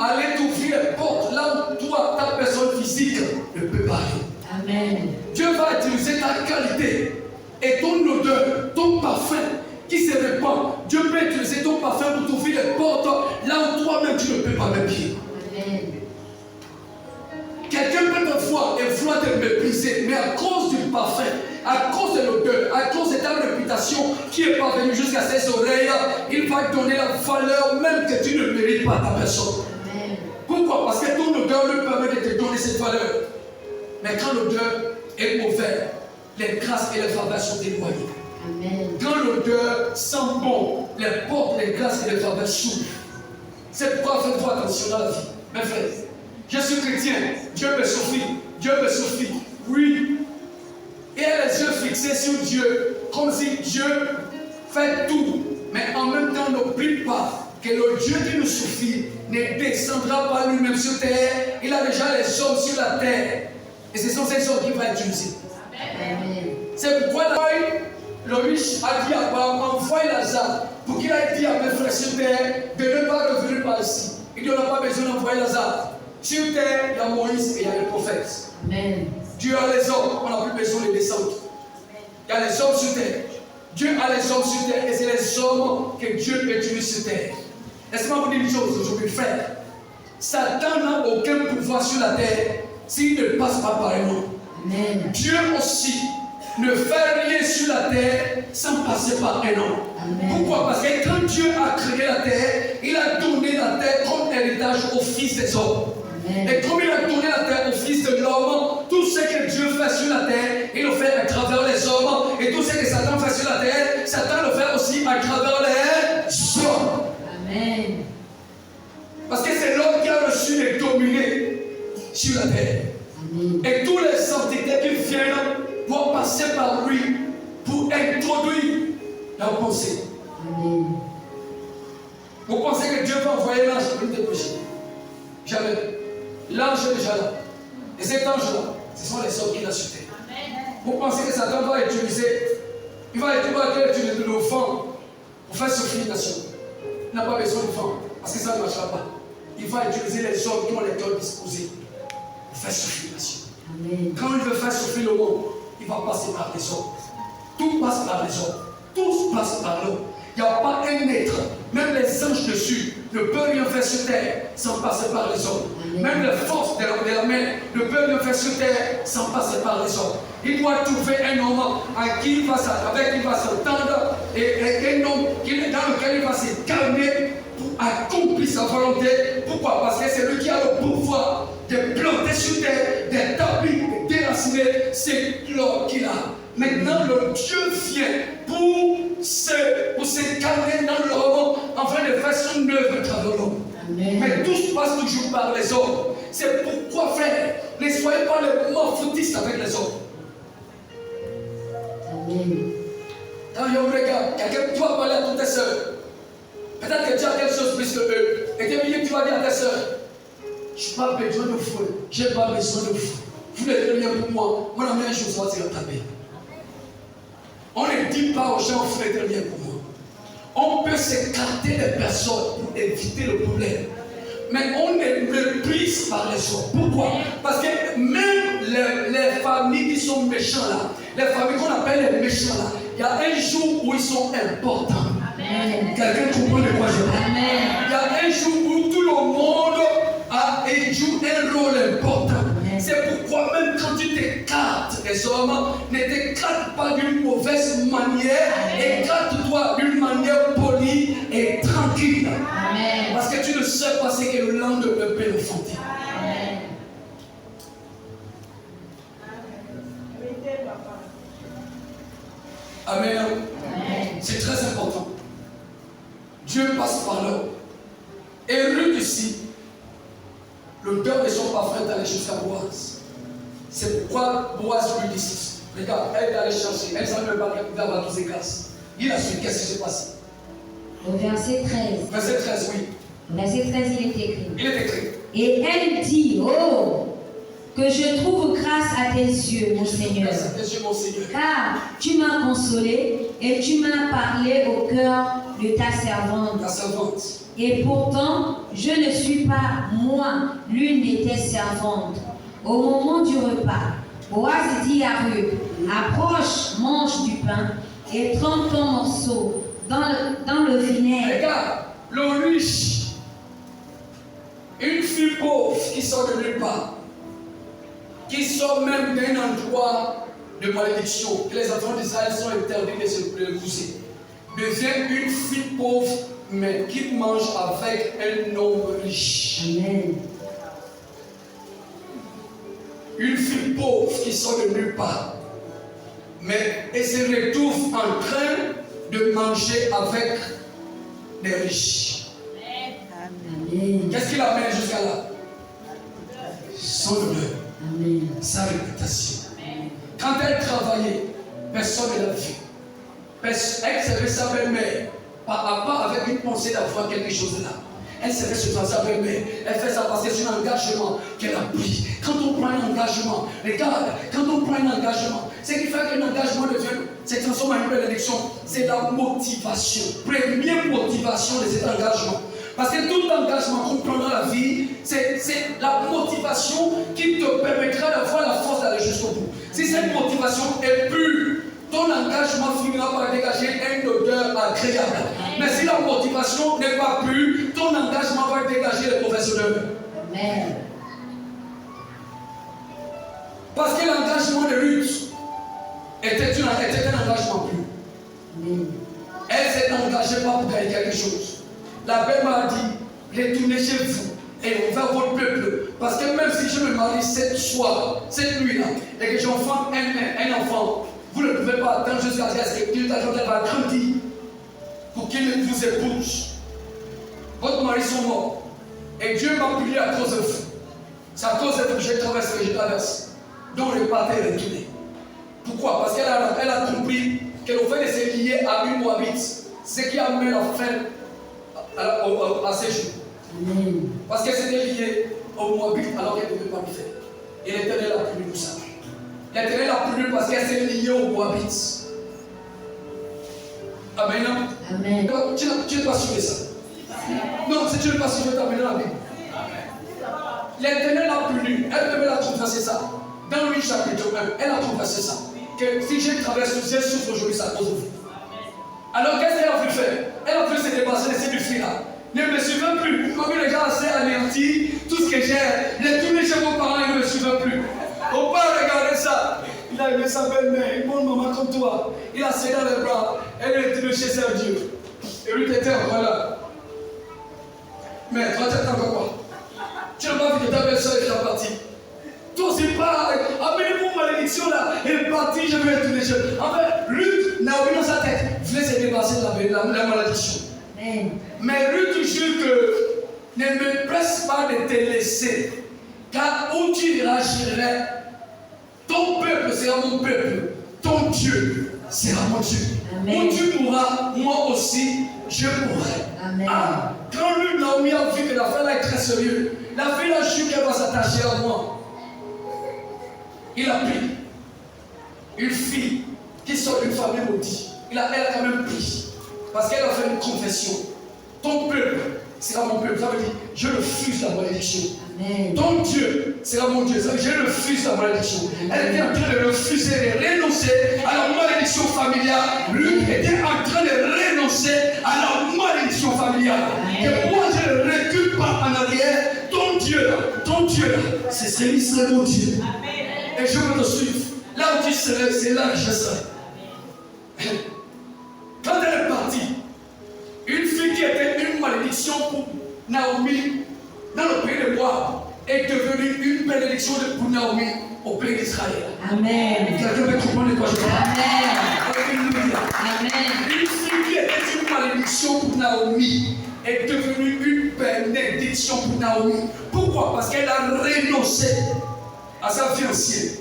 aller t'ouvrir les portes là où toi, ta personne physique ne peut pas aller. Amen. Dieu va utiliser ta qualité et ton odeur, ton parfum qui se répand. Dieu peut utiliser ton parfum pour t'ouvrir les portes là où toi-même tu ne peux pas mettre pied. Amen. Quelqu'un peut parfois vouloir te mépriser, mais à cause du parfum, à cause de l'odeur, à cause de ta réputation qui est parvenue jusqu'à ses oreilles, il va te donner la valeur même que tu ne mérites pas ta personne. Amen. Pourquoi? Parce que ton odeur lui permet de te donner cette valeur. Mais quand l'odeur est mauvaise, les grâces et les faveurs sont éloignées. Amen. Quand l'odeur sent bon, les portes, les grâces et les faveurs s'ouvrent. C'est pourquoi faites-toi attention dans la vie. Mes frères, je suis chrétien, Dieu me suffit. Oui. Et elle a les yeux fixés sur Dieu, comme si Dieu fait tout. Mais en même temps, n'oublie pas que le Dieu qui nous suffit ne descendra pas lui-même sur terre. Il a déjà les hommes sur la terre. Et ce sont ces hommes qu'il va utiliser. Amen. C'est pourquoi le riche a dit à Abraham, envoie Lazare pour qu'il aille dire à mes frères sur terre de ne pas revenir par ici. Il n'a pas besoin d'envoyer Lazare. Sur terre, il y a Moïse et il y a les prophètes. Amen. Dieu a les hommes, on n'a plus besoin de descendre. Il y a les hommes sur terre. Dieu a les hommes sur terre et c'est les hommes que Dieu peut utiliser sur terre. Laissez-moi vous dire une chose aujourd'hui, frère. Satan n'a aucun pouvoir sur la terre s'il ne passe pas par un homme. Amen. Dieu aussi ne fait rien sur la terre sans passer par un homme. Amen. Pourquoi? Parce que quand Dieu a créé la terre, il a donné la terre comme héritage au fils des hommes. Amen. Et comme il a donné la terre au fils de l'homme, tout ce que Dieu fait sur la terre, il le fait à travers les hommes. Et tout ce que Satan fait sur la terre, Satan le fait aussi à travers les hommes. Amen. Parce que c'est l'homme qui a reçu de dominer sur la terre. Amen. Et tous les entités qui viennent doivent passer par lui pour introduire leur pensée. Amen. Vous pensez que Dieu va envoyer l'ange pour nous dépêcher? Jamais. L'ange est déjà là. Et cet ange-là, ce sont les hommes qui l'ont sur terre. Vous pensez que Satan va utiliser, il va utiliser l'enfant pour faire souffrir la nation? Il n'a pas besoin d'enfant, parce que ça ne marchera pas. Il va utiliser les hommes qui ont les cœurs disposés pour faire souffrir la nation. Amen. Quand il veut faire souffrir le monde, il va passer par les hommes. Tout passe par les hommes. Tout passe par l'homme. Il n'y a pas un être, même les anges dessus, ne peuvent rien faire sur terre sans passer par les hommes. Amen. Même les forces de la main ne peuvent rien faire sur terre sans passer par les hommes. Il doit trouver un homme avec qui il va s'entendre et un homme dans lequel il va se calmer pour accomplir sa volonté. Pourquoi? Parce que c'est lui qui a le pouvoir de planter sur terre, d'établir, de déraciner ces clos qu'il a. Maintenant, le Dieu vient pour se calmer dans l'homme, afin de faire son œuvre à travers l'homme. Mais tout se passe toujours par les hommes. C'est pourquoi, frère, ne soyez pas les morphotistes avec les hommes. Amen. Quand je regarde, quelqu'un, tu vas parler à toutes tes soeurs. Peut-être que tu as quelque chose plus que eux. Et tu vas dire à tes soeurs, je n'ai pas besoin de vous. Je n'ai pas besoin de vous. Vous n'êtes rien pour moi. Moi, la meilleure chose, c'est de taper. On ne dit pas aux gens, vous n'êtes rien pour moi. On peut s'écarter des personnes pour éviter le problème. Mais on ne méprise par les hommes. Pourquoi? Parce que même les familles qui sont méchantes là, les familles qu'on appelle les méchants là, il y a un jour où ils sont importants. Amen. Quelqu'un comprend de quoi je parle? Amen. Il y a un jour où tout le monde joue un rôle important. C'est pourquoi même quand tu t'écartes des hommes, ne t'écarte pas d'une mauvaise manière, écarte-toi d'une manière polie et tranquille. Amen. Parce que tu ne sais pas ce que le lendemain peut enfanter. Amen. Amen. Amen. C'est très important. Dieu passe par là. Et Ruth ici, l'odeur de son parfum est allée jusqu'à Boaz. C'est pourquoi Boaz lui dit, regarde, elle est allée chercher, elle ne savait même pas qu'elle pouvait avoir tous ses grâces. Il a su qu'est-ce qui s'est passé. Au verset 13. Verset 13, oui. Au verset 13, il est écrit. Il est écrit. Et elle dit, oh, que je trouve grâce à tes yeux, mon Seigneur. Grâce à tes yeux, mon Seigneur. Car tu m'as consolé et tu m'as parlé au cœur de ta servante. La servante. Et pourtant, je ne suis pas moi l'une de tes servantes? Au moment du repas, Boaz dit à Ruth, approche, mange du pain et trempe ton morceau dans le vinaigre. Regarde, le riche, une fille pauvre qui sort de nulle part, qui sort même d'un endroit de malédiction, que les enfants d'Israël sont interdits de se pousser, devient une fille pauvre, mais qui mange avec un homme riche. Amen. Une fille pauvre qui sort de nulle part, mais elle se retrouve en train de manger avec des riches. Amen. Qu'est-ce qui l'amène jusqu'à là? Son honneur, Amen. sa réputation. Quand elle travaillait, personne ne l'a vu. Elle savait sa belle-mère, pas avec une pensée d'avoir quelque chose là. Elle savait ce que sa belle-mère. Elle fait ça parce que c'est un engagement qu'elle a pris. Quand on prend un engagement, regarde, quand on prend un engagement, ce qui fait qu'un engagement se transforme en une bénédiction, c'est la motivation. Première motivation de cet engagement. Parce que tout engagement qu'on prend dans la vie, c'est la motivation qui te permettra d'avoir la force d'aller jusqu'au bout. Si cette motivation est pure, ton engagement finira par dégager une odeur agréable. Mais si la motivation n'est pas pure, ton engagement va dégager les mauvaises odeurs. Amen. Parce que l'engagement de Ruth était un engagement pur. Amen. Elle s'est engagée pas pour gagner quelque chose. La belle m'a dit, retournez chez vous et on va votre peuple. Parce que même si je me marie cette nuit-là, et que j'enfante un enfant, vous ne pouvez pas attendre jusqu'à ce que Dieu va grandir pour qu'il vous épouse. Votre mari sont morts. Et Dieu m'a prié à cause de vous. C'est à cause de vous que je traverse. Donc le pâté est retourné. Pourquoi? Parce qu'elle a compris que le fait de se lier à une Moabite, c'est ce qui amène la fin à ses jours. Amen. Parce qu'elle s'était liée au Moabite alors qu'elle ne devait pas le faire. Et l'Éternel a puni pour ça. L'Éternel a puni parce qu'elle s'est liée au Moabite. Amen. Amen. Tu n'es pas sûr de ça. Non, si tu n'es pas sûr, je vais t'amener la Bible. L'Éternel a puni. Elle devait la confesser ça. Dans Luc chapitre 1, elle a confessé ça. Que si je traverse le ciel, souffre aujourd'hui, ça cause de vous. Alors qu'est-ce qu'elle a voulu faire? Elle a voulu se dépasser de cette fille-là. Ne me suivez plus. Comme les gens assez anéantis, tout ce que j'ai, les tourner chez vos parents, ils ne me suivent plus. On peut regarder ça. Il a aimé sa belle-mère, une bonne maman comme toi. Il a serré dans les bras. Elle est retournée chez sa Dieu. Et lui était encore là. Mais toi, tu attends quoi? Tu n'as pas vu que ta belle-soeur est déjà partie. Toi aussi, pas. Amenez-vous malédiction là. Elle est partie, je vais retourner chez elle. En fait, Ruth n'a oublié dans sa tête. Voulait se débarrasser de la malédiction. Amen. Mais Ruth jure que ne me presse pas de te laisser. Car où tu iras, j'irai. Ton peuple sera mon peuple. Ton Dieu sera mon Dieu. Amen. Où tu mourras, moi aussi, je mourrai. Amen. Ah, quand lui, Naomi a vu que l'affaire là est très sérieuse, la fille a jure qu'elle va s'attacher à moi. Il a pris une fille qui sort d'une famille maudite. Elle a quand même pris. Parce qu'elle a fait une confession. Ton peuple sera mon peuple. Ça veut dire, je refuse la malédiction. Amen. Ton Dieu sera mon Dieu. Ça veut dire, je refuse la malédiction. Elle était en train de refuser, de renoncer à la malédiction familiale. Lui était en train de renoncer à la malédiction familiale. Et moi, je ne recule pas en arrière. Ton Dieu là, c'est celui-ci, c'est mon Dieu. Et je veux te suivre. Là où tu serais, c'est là que je serai. Quand elle est partie, une fille qui était une malédiction pour Naomi dans le pays de Moab est devenue une bénédiction pour Naomi au pays d'Israël. Amen. Quelqu'un peut comprendre de quoi je parle? Amen. Alléluia. Amen. Une fille qui était une malédiction pour Naomi est devenue une bénédiction pour Naomi. Pourquoi? Parce qu'elle a renoncé à sa vie ancienne.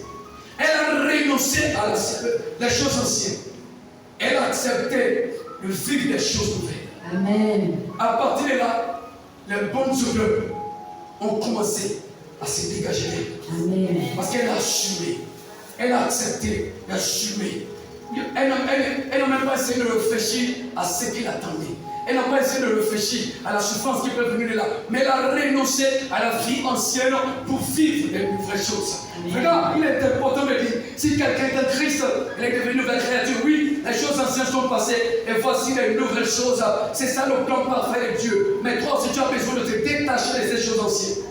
Elle a renoncé à les choses anciennes. Elle a accepté de vivre des choses nouvelles. Amen. À partir de là, les bonnes odeurs ont commencé à se dégager. Amen. Parce qu'elle a assumé. Elle a accepté d'assumer. Elle n'a même pas essayé de réfléchir à ce qu'il attendait. Elle n'a pas essayé de réfléchir à la souffrance qui peut venir de là. Mais elle a renoncé renoncer à la vie ancienne pour vivre les nouvelles choses. Regarde, il est important de dire, si quelqu'un est en Christ, il est devenu une nouvelle créature. Oui, les choses anciennes sont passées et voici les nouvelles choses. C'est ça le plan parfait de Dieu. Mais toi aussi, tu as besoin de te détacher de ces choses anciennes.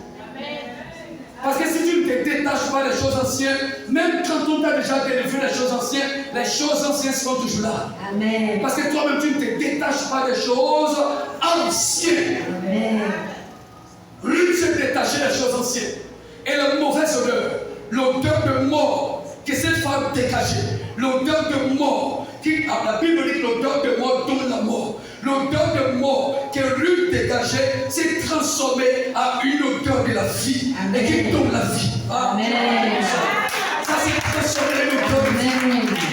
Parce que si tu ne te détaches pas des choses anciennes, même quand on t'a déjà délivré les choses anciennes seront toujours là. Amen. Parce que toi-même, tu ne te détaches pas des choses anciennes. Amen. Lui se détacher des choses anciennes. Et la mauvaise odeur, l'odeur de mort que cette femme dégageait, l'odeur de mort, la Bible dit que l'odeur de mort donne la mort. L'odeur de mort que Ruth dégageait s'est transformée à une odeur de la vie. Amen. Et qui donne la vie. Amen. Ça s'est transformé en odeur de vie.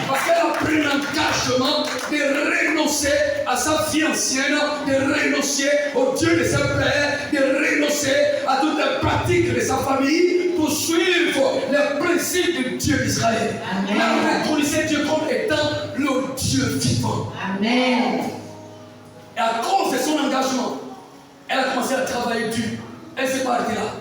Parce qu'elle a pris l'engagement de renoncer à sa vie ancienne, de renoncer au Dieu de ses pères, de renoncer à toutes les pratiques de sa famille pour suivre les principes du Dieu d'Israël. Elle a reconnu Dieu comme étant le Dieu vivant. Amen. Et à cause de son engagement, elle a commencé à travailler dur. Elle s'est pas arrêtée là.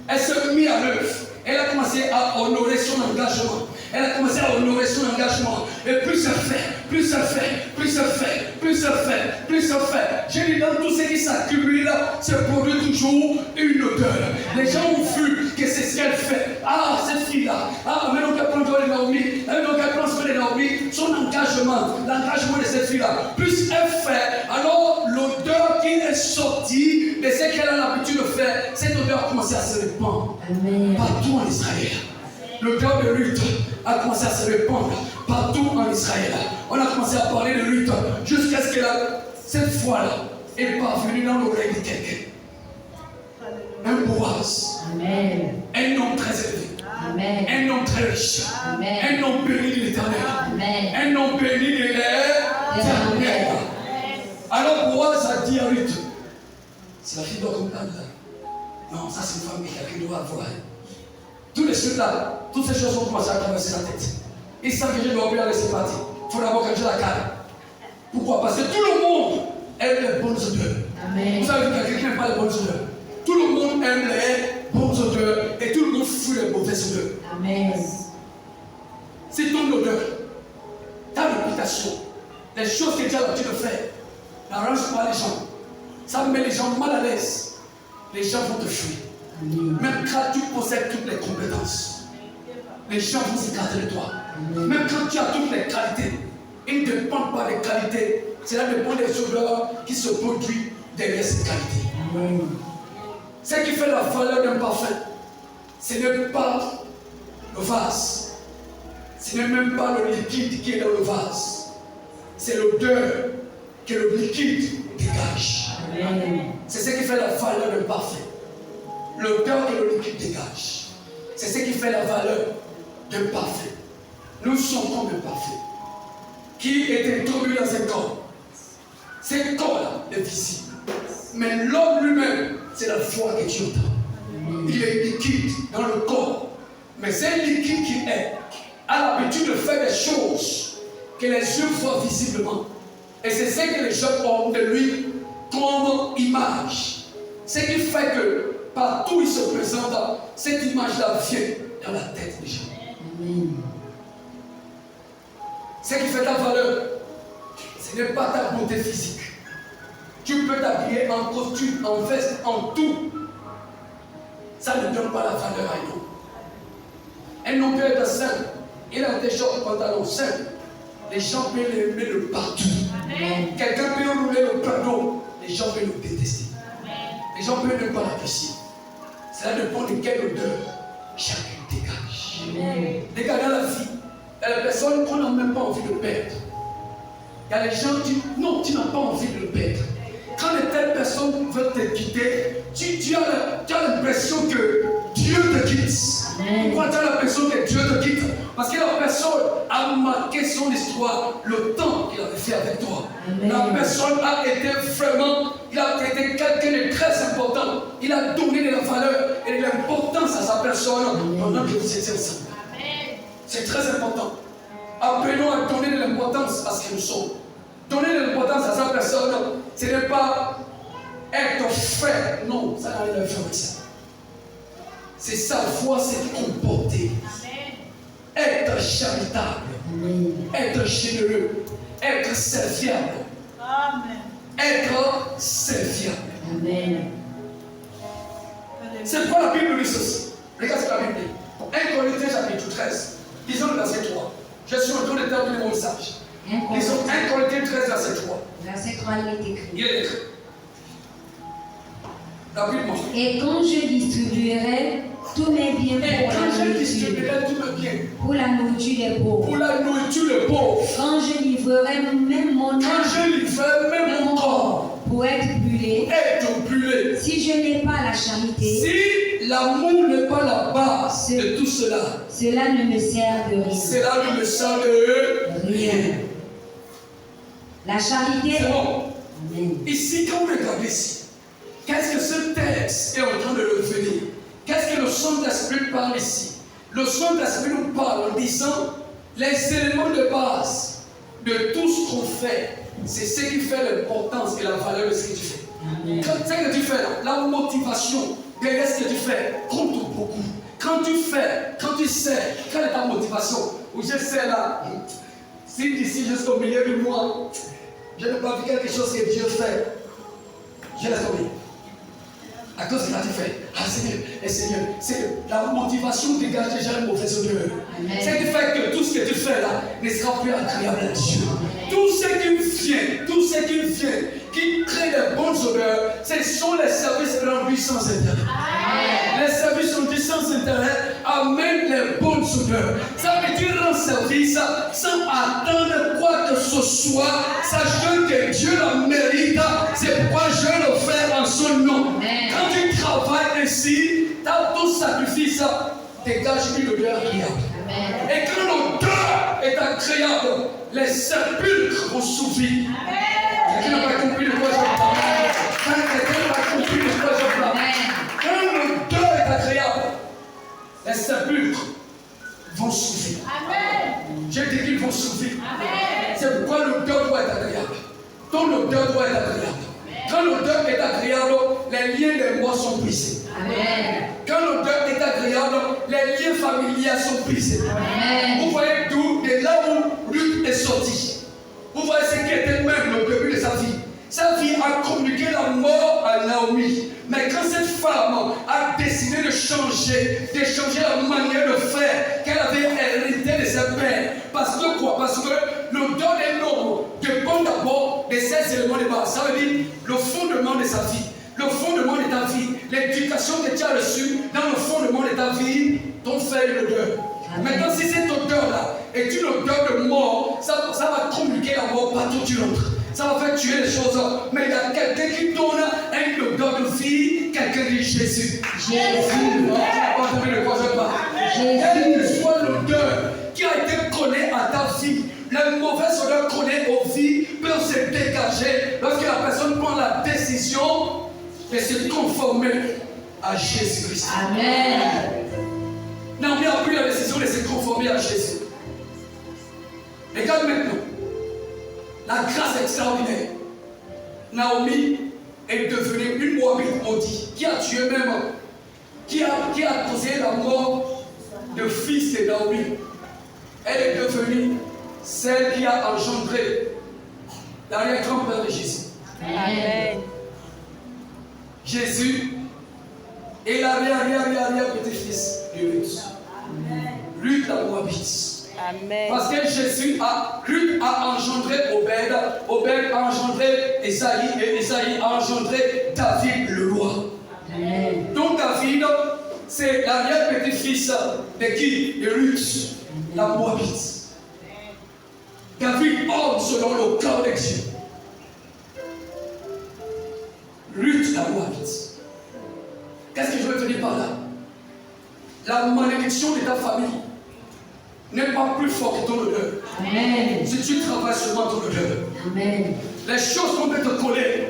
Elle s'est mise à l'œuvre. Elle a commencé à honorer son engagement. Elle a commencé à honorer son engagement. Et plus ça fait, plus ça fait, plus ça fait, plus ça fait, plus ça fait. J'ai dit dans tout ce qui s'accumule, se produit toujours une odeur. Les gens ont vu que c'est ce qu'elle fait. Ah, cette fille-là. Ah, mais donc elle prend soin de Naomi. Donc elle prend soin de Naomi. Son engagement, l'engagement de cette fille-là. Plus elle fait, alors l'odeur qui est sortie de ce qu'elle a l'habitude de faire, cette odeur a commencé à se répandre. Amen. Partout en Israël. Le cœur de Ruth a commencé à se répandre partout en Israël. On a commencé à parler de Ruth jusqu'à ce que cette fois-là est parvenue dans l'oreille de quelqu'un. Un Boaz. Amen. Un homme très élevé. Amen. Un homme très riche. Amen. Un homme béni de l'Éternel. Amen. Un homme béni de l'Éternel. Alors Boaz a dit à Ruth, c'est la fille d'Orcombe là. Non, ça c'est une femme qui doit avoir. Tous les trucs-là, toutes ces choses ont commencé à traverser la tête. Ils savent que je dois bien laisser partir. Il faut d'abord que je la calme. Pourquoi? Parce que tout le monde aime les bonnes odeurs. Amen. Vous savez que quelqu'un n'aime pas les bonnes odeurs. Tout le monde aime les bonnes odeurs et tout le monde fuit les mauvaises odeurs. Amen. C'est ton odeur, ta réputation, les choses que tu as l'habitude de faire, n'arrange pas les gens. Ça met les gens mal à l'aise. Les gens vont te fuir. Même quand tu possèdes toutes les compétences, les gens vont s'écarter de toi. Même quand tu as toutes les qualités, ils ne dépendent pas des qualités. Cela dépend des odeurs qui se produisent derrière ces qualités. Ce qui fait la valeur d'un parfum, ce n'est pas le vase. Ce n'est même pas le liquide qui est dans le vase. C'est l'odeur que le liquide dégage. C'est ce qui fait la valeur d'un parfum. L'odeur que le liquide dégage. C'est ce qui fait la valeur d'un parfum. Nous sommes comme un parfum qui est introduit dans un corps. Ce corps-là est visible. Mais l'homme lui-même, c'est la foi que tu entends. Il est liquide dans le corps. Mais c'est liquide qui a l'habitude de faire des choses que les yeux voient visiblement. Et c'est ce que les gens ont de lui comme image. Ce qui fait que partout où il se présente, cette image-là vient dans la tête des gens. Ce qui fait ta valeur, ce n'est pas ta beauté physique. Tu peux t'habiller en costume, en veste, en tout. Ça ne donne pas la valeur à un homme. Un homme peut être saint. Il a des shorts pantalons sains. Les gens peuvent l'aimer de partout. Quelqu'un peut rouler le pardon. Les gens peuvent le détester. Les gens peuvent ne pas l'apprécier. Cela dépend de quelle odeur chacun dégage. Regarde dans la vie, il y a des personnes qu'on n'a même pas envie de perdre. Il y a des gens qui disent non, tu n'as pas envie de le perdre. Quand de telles personnes veulent te quitter, tu as l'impression que Dieu te quitte. Pourquoi tu as l'impression que Dieu te quitte? Parce que la personne a marqué son histoire, le temps qu'il avait fait avec toi. La personne a été vraiment, il a été quelqu'un de très important. Il a donné de la valeur et de l'importance à sa personne pendant que vous étiez ensemble. C'est très important. Apprenons à donner de l'importance à ce que nous sommes. Donner de l'importance à sa personne, ce n'est pas Être fait, non, ça n'a rien à faire avec ça. C'est savoir se comporter. Être charitable. Être généreux. Être serviable. Être serviable. Amen. C'est quoi la Bible dit ceci? Regarde ce que la Bible dit. 1 Corinthiens chapitre 13. Disons le verset 3. Je suis en train de terminer mon message. Disons 1 Corinthiens 13, verset 3. Verset 3, il est écrit. Il est écrit. La Bible montre. Et quand je distribuerai tous mes biens Et pour quand la je nourriture, distribuerai tout le bien, pour la nourriture des pauvres, pour la nourriture des pauvres, quand je livrerai même mon quand âme, je livrerai même mon corps, pour être brûlé, être brûlé, si je n'ai pas la charité, si l'amour n'est pas la base de tout cela, cela ne me sert de rien. cela ne me sert de Rien. La charité. C'est bon. Amen. Ici, quand vous regardez ici, qu'est-ce que ce texte est en train de revenir? Qu'est-ce que le Saint-Esprit parle ici? Le Saint-Esprit nous parle en disant les éléments de base de tout ce qu'on fait, c'est ce qui fait l'importance et la valeur de ce que tu fais. Quand ce que tu fais, la motivation derrière ce que tu fais compte beaucoup. Quand tu fais, quand tu sais, quelle est ta motivation? Ou je sais là, si d'ici jusqu'au milieu du mois, je n'ai pas vu quelque chose que Dieu fait, je laisse tomber. À cause de ce que tu fais. Ah Seigneur, c'est la motivation dégage déjà une mauvaise odeur. C'est qui fait que tout ce que tu fais là ne sera plus agréable à Dieu. Tout ce qui vient, qui crée des bonnes odeurs, ce sont les services rendus sans intérêt. Les services rendus sans intérêt amènent les bonnes odeurs. Ça veut dire rendre service sans attendre quoi que ce soit, sachant que Dieu le mérite. C'est pourquoi je le fais en son nom. Quand tu travailles ici, ton sacrifice dégage une odeur agréable. Et quand l'odeur est agréable, les sépulcres vont s'ouvrir. Quelqu'un n'a pas compris de quoi je parle. Quelqu'un n'a pas compris de quoi je parle. Quand l'odeur est agréable, les sépulcres vont s'ouvrir. J'ai dit qu'ils vont s'ouvrir. C'est pourquoi l'odeur doit être agréable. Ton odeur doit être agréable. Quand l'odeur est agréable, les liens des morts sont brisés. Quand l'odeur est agréable, les liens familiaux sont brisés. Vous voyez d'où, de là où Ruth est sortie. Vous voyez ce qui était même le début de sa vie. Sa vie a communiqué la mort à Naomi. Mais quand cette femme a décidé de changer la manière de faire qu'elle avait hérité de ses pères, parce que quoi? Parce que l'odeur d'un homme dépend d'abord de ces éléments de base. Ça veut dire le fondement de sa vie, le fondement de ta vie, l'éducation que tu as reçue dans le fondement de ta vie, ton fait l'odeur. Maintenant, si cette odeur-là est une odeur de mort, ça va communiquer la mort partout où tu rentres. Ça va faire tuer les choses. Mais il y a quelqu'un qui donne une odeur de vie, quelqu'un dit Jésus. Jésus. De quoi je parle. Quelle que soit l'odeur qui a été collée à ta vie, les mauvaises odeurs collées aux vies peuvent se dégager lorsque la personne prend la décision de se conformer à Jésus-Christ. Amen. Naomi a pris la décision de se conformer à Jésus. Regarde maintenant la grâce extraordinaire. Naomi est devenue une Moabite maudite qui a tué même, qui a causé la mort de fils de Naomi. Elle est devenue celle qui a engendré l'arrière-grand-père de Jésus. Amen. Jésus est l'arrière-petit-fils de Ruth. Ruth la Moabite. Amen. Parce que Ruth a engendré Obed, Obed a engendré Esaïe, et Esaïe a engendré David le roi. Amen. Donc David, c'est l'arrière-petit-fils de qui? De Ruth, la Moabite. David ordre selon le cœur de Dieu. Ruth, la Moabite. Qu'est-ce que je veux te dire par là? La malédiction de ta famille n'est pas plus forte que ton odeur. Amen. Si tu travailles seulement ton odeur. Amen. Les choses qu'on peut te coller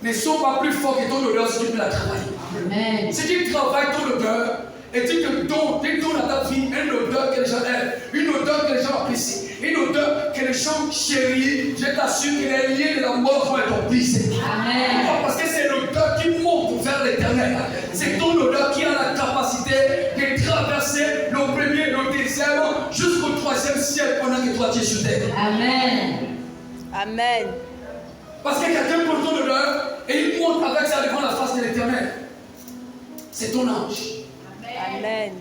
ne sont pas plus fortes que ton odeur si tu peux la travailler. Amen. Si tu travailles ton odeur et tu donnes à ta vie une odeur que les gens aiment, une odeur que les gens apprécient, Une odeur que les gens chérissent, je t'assure que les liens de la mort vont être brisés. Amen. Parce que c'est l'odeur qui monte vers l'éternel. C'est ton odeur qui a la capacité de traverser le premier, le deuxième, jusqu'au troisième ciel pendant que toi tu es sur terre. Amen. Amen. Parce que quelqu'un porte ton odeur et il monte avec ça devant la face de l'éternel. C'est ton ange. Amen.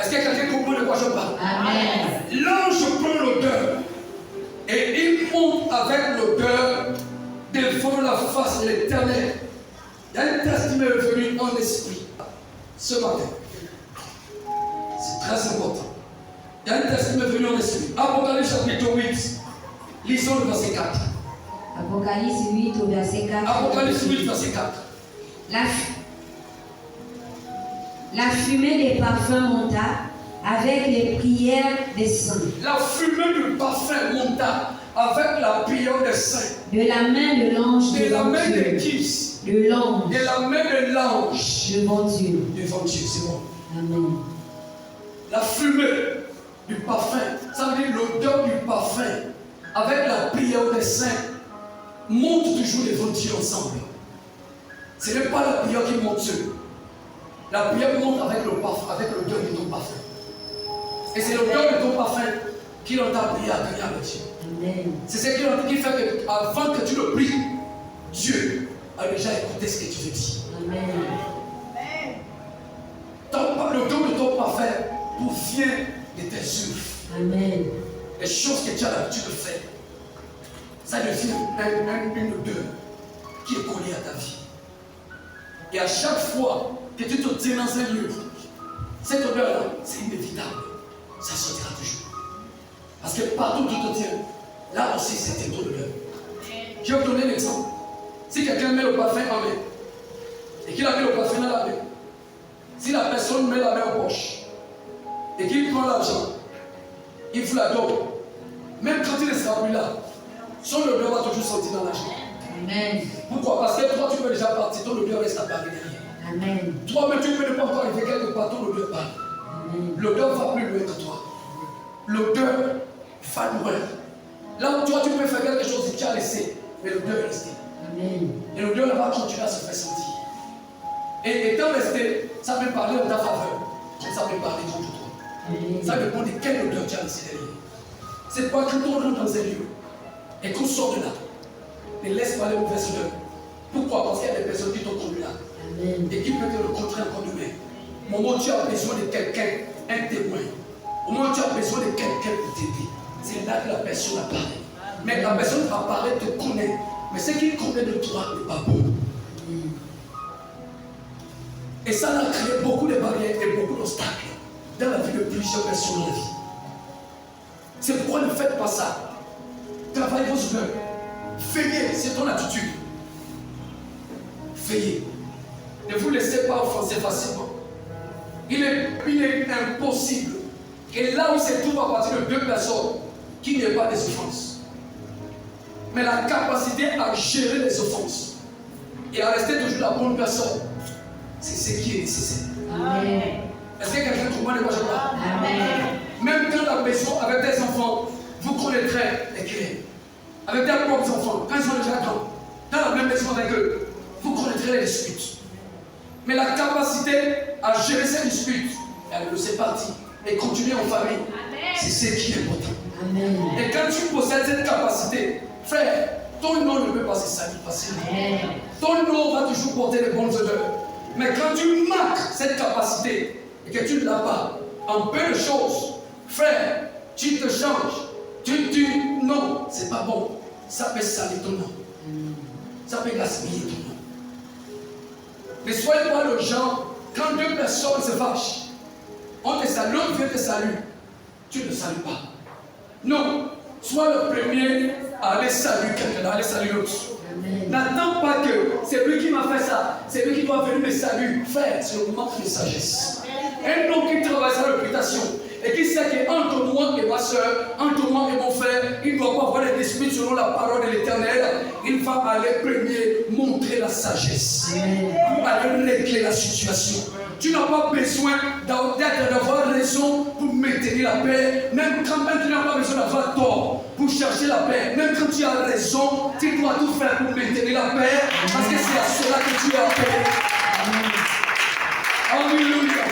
Est-ce que quelqu'un comprend de quoi je parle? Amen. L'ange prend l'odeur et il monte avec l'odeur devant la face de l'éternel. Il y a une test qui m'est revenue en esprit ce matin. C'est très important. Il y a une test qui m'est venue en esprit. Apocalypse chapitre 8. Lisons le verset 4. Apocalypse 8 au verset 4. Apocalypse 8, verset 4. La fumée des parfums monta avec les prières des saints. La fumée du parfum monta avec la prière des saints. De la main de l'ange De la main de Dieu. qui? De l'ange De la main de l'ange. devant Dieu. Devant Dieu, c'est bon. Amen. La fumée du parfum, ça veut dire l'odeur du parfum avec la prière des saints monte toujours devant Dieu ensemble. Ce n'est pas la prière qui monte seule. La prière monte avec le parfum, avec l'odeur de ton parfum. Et c'est l'odeur de ton parfum qui t'a prié à crier avec Dieu. Amen. C'est ce qui fait que avant que tu le pries, Dieu a déjà écouté ce que tu veux dire. Amen. L'odeur de ton parfum provient de tes œuvres. Amen. Les choses que tu as l'habitude de faire. Ça devient une odeur qui est collée à ta vie. Et à chaque fois que tu te tiens dans un lieu, cette odeur-là, c'est inévitable. Ça sortira toujours. Parce que partout où tu te tiens, là aussi c'est une odeur. Je vais vous donner un exemple. Si quelqu'un met le parfum en main, et qu'il a mis le parfum dans la main, si la personne met la main en poche, et qu'il prend l'argent, il fout la donne, même quand il ne sera plus là, son odeur va toujours sortir dans l'argent. Amen. Pourquoi? Parce que toi, tu peux déjà partir, ton odeur reste à Paris derrière. Amen. Toi-même, tu peux ne pas encore arriver quelque part, ton odeur part. Amen. L'odeur va plus loin que toi. L'odeur va loin. Là où toi, tu peux faire quelque chose que tu as laissé, mais l'odeur est restée. Amen. Et l'odeur va continuer à se faire sentir. Et étant resté, ça peut parler en ta faveur, comme ça peut parler contre toi. Amen. Ça dépend de quelle odeur tu as laissé derrière. C'est pas que ton rentre dans un lieu et qu'on sort de là. Ne laisse pas les mauvaises odeurs. Pourquoi? Parce qu'il y a des personnes qui t'ont conduit là. Amen. Et qui peut te le contrer encore demain. Au moment où tu as besoin de quelqu'un, un témoin, au moment où tu as besoin de quelqu'un pour t'aider, c'est là que la personne apparaît. Mais la personne apparaît, te connaît. Mais ce qu'il connaît de toi n'est pas bon. Et ça a créé beaucoup de barrières et beaucoup d'obstacles dans la vie de plusieurs personnes dans la vie. C'est pourquoi ne faites pas ça. Travaillez vos odeurs. Veillez, c'est ton attitude. Veillez. Ne vous laissez pas offenser facilement. Il est impossible que là où se trouve à partir de deux personnes, qu'il n'y ait pas des offenses. Mais la capacité à gérer les offenses et à rester toujours la bonne personne, c'est ce qui est nécessaire. Amen. Est-ce que quelqu'un comprend de quoi je parle? Amen. Même dans la maison, avec des enfants, vous connaîtrez les clés. Avec tes propres enfants, quand ils sont déjà grands, dans la même maison avec eux, vous connaîtrez les disputes. Mais la capacité à gérer ces disputes, elle le sait partie, et continuer en famille, c'est ce qui est important. Amen. Et quand tu possèdes cette capacité, frère, ton nom ne peut pas se salir facilement. Amen. Ton nom va toujours porter les bonnes odeurs. Mais quand tu manques cette capacité et que tu ne l'as pas, en peu de choses, frère, tu te changes. Tu dis non, c'est pas bon. Ça peut salir ton nom. Ça peut gaspiller ton nom. Ne soyez pas le genre, quand deux personnes se fâchent, on te salue, l'autre vient te saluer. Tu ne salues pas. Non, sois le premier à aller saluer quelqu'un, à aller saluer l'autre. N'attends pas que c'est lui qui m'a fait ça, c'est lui qui doit venir me saluer. Frère, c'est le manque de sagesse. Un homme qui travaille sa réputation et qui sait qu'entre moi et ma soeur, entre moi et mon frère, il ne doit pas avoir des disputes selon la parole de l'Éternel. Il va aller premier montrer la sagesse pour aller régler la situation. Tu n'as pas besoin d'avoir raison pour maintenir la paix. Même quand tu n'as pas besoin d'avoir tort pour chercher la paix. Même quand tu as raison, tu dois tout faire pour maintenir la paix. Parce que c'est à cela que tu as appelé. Alléluia.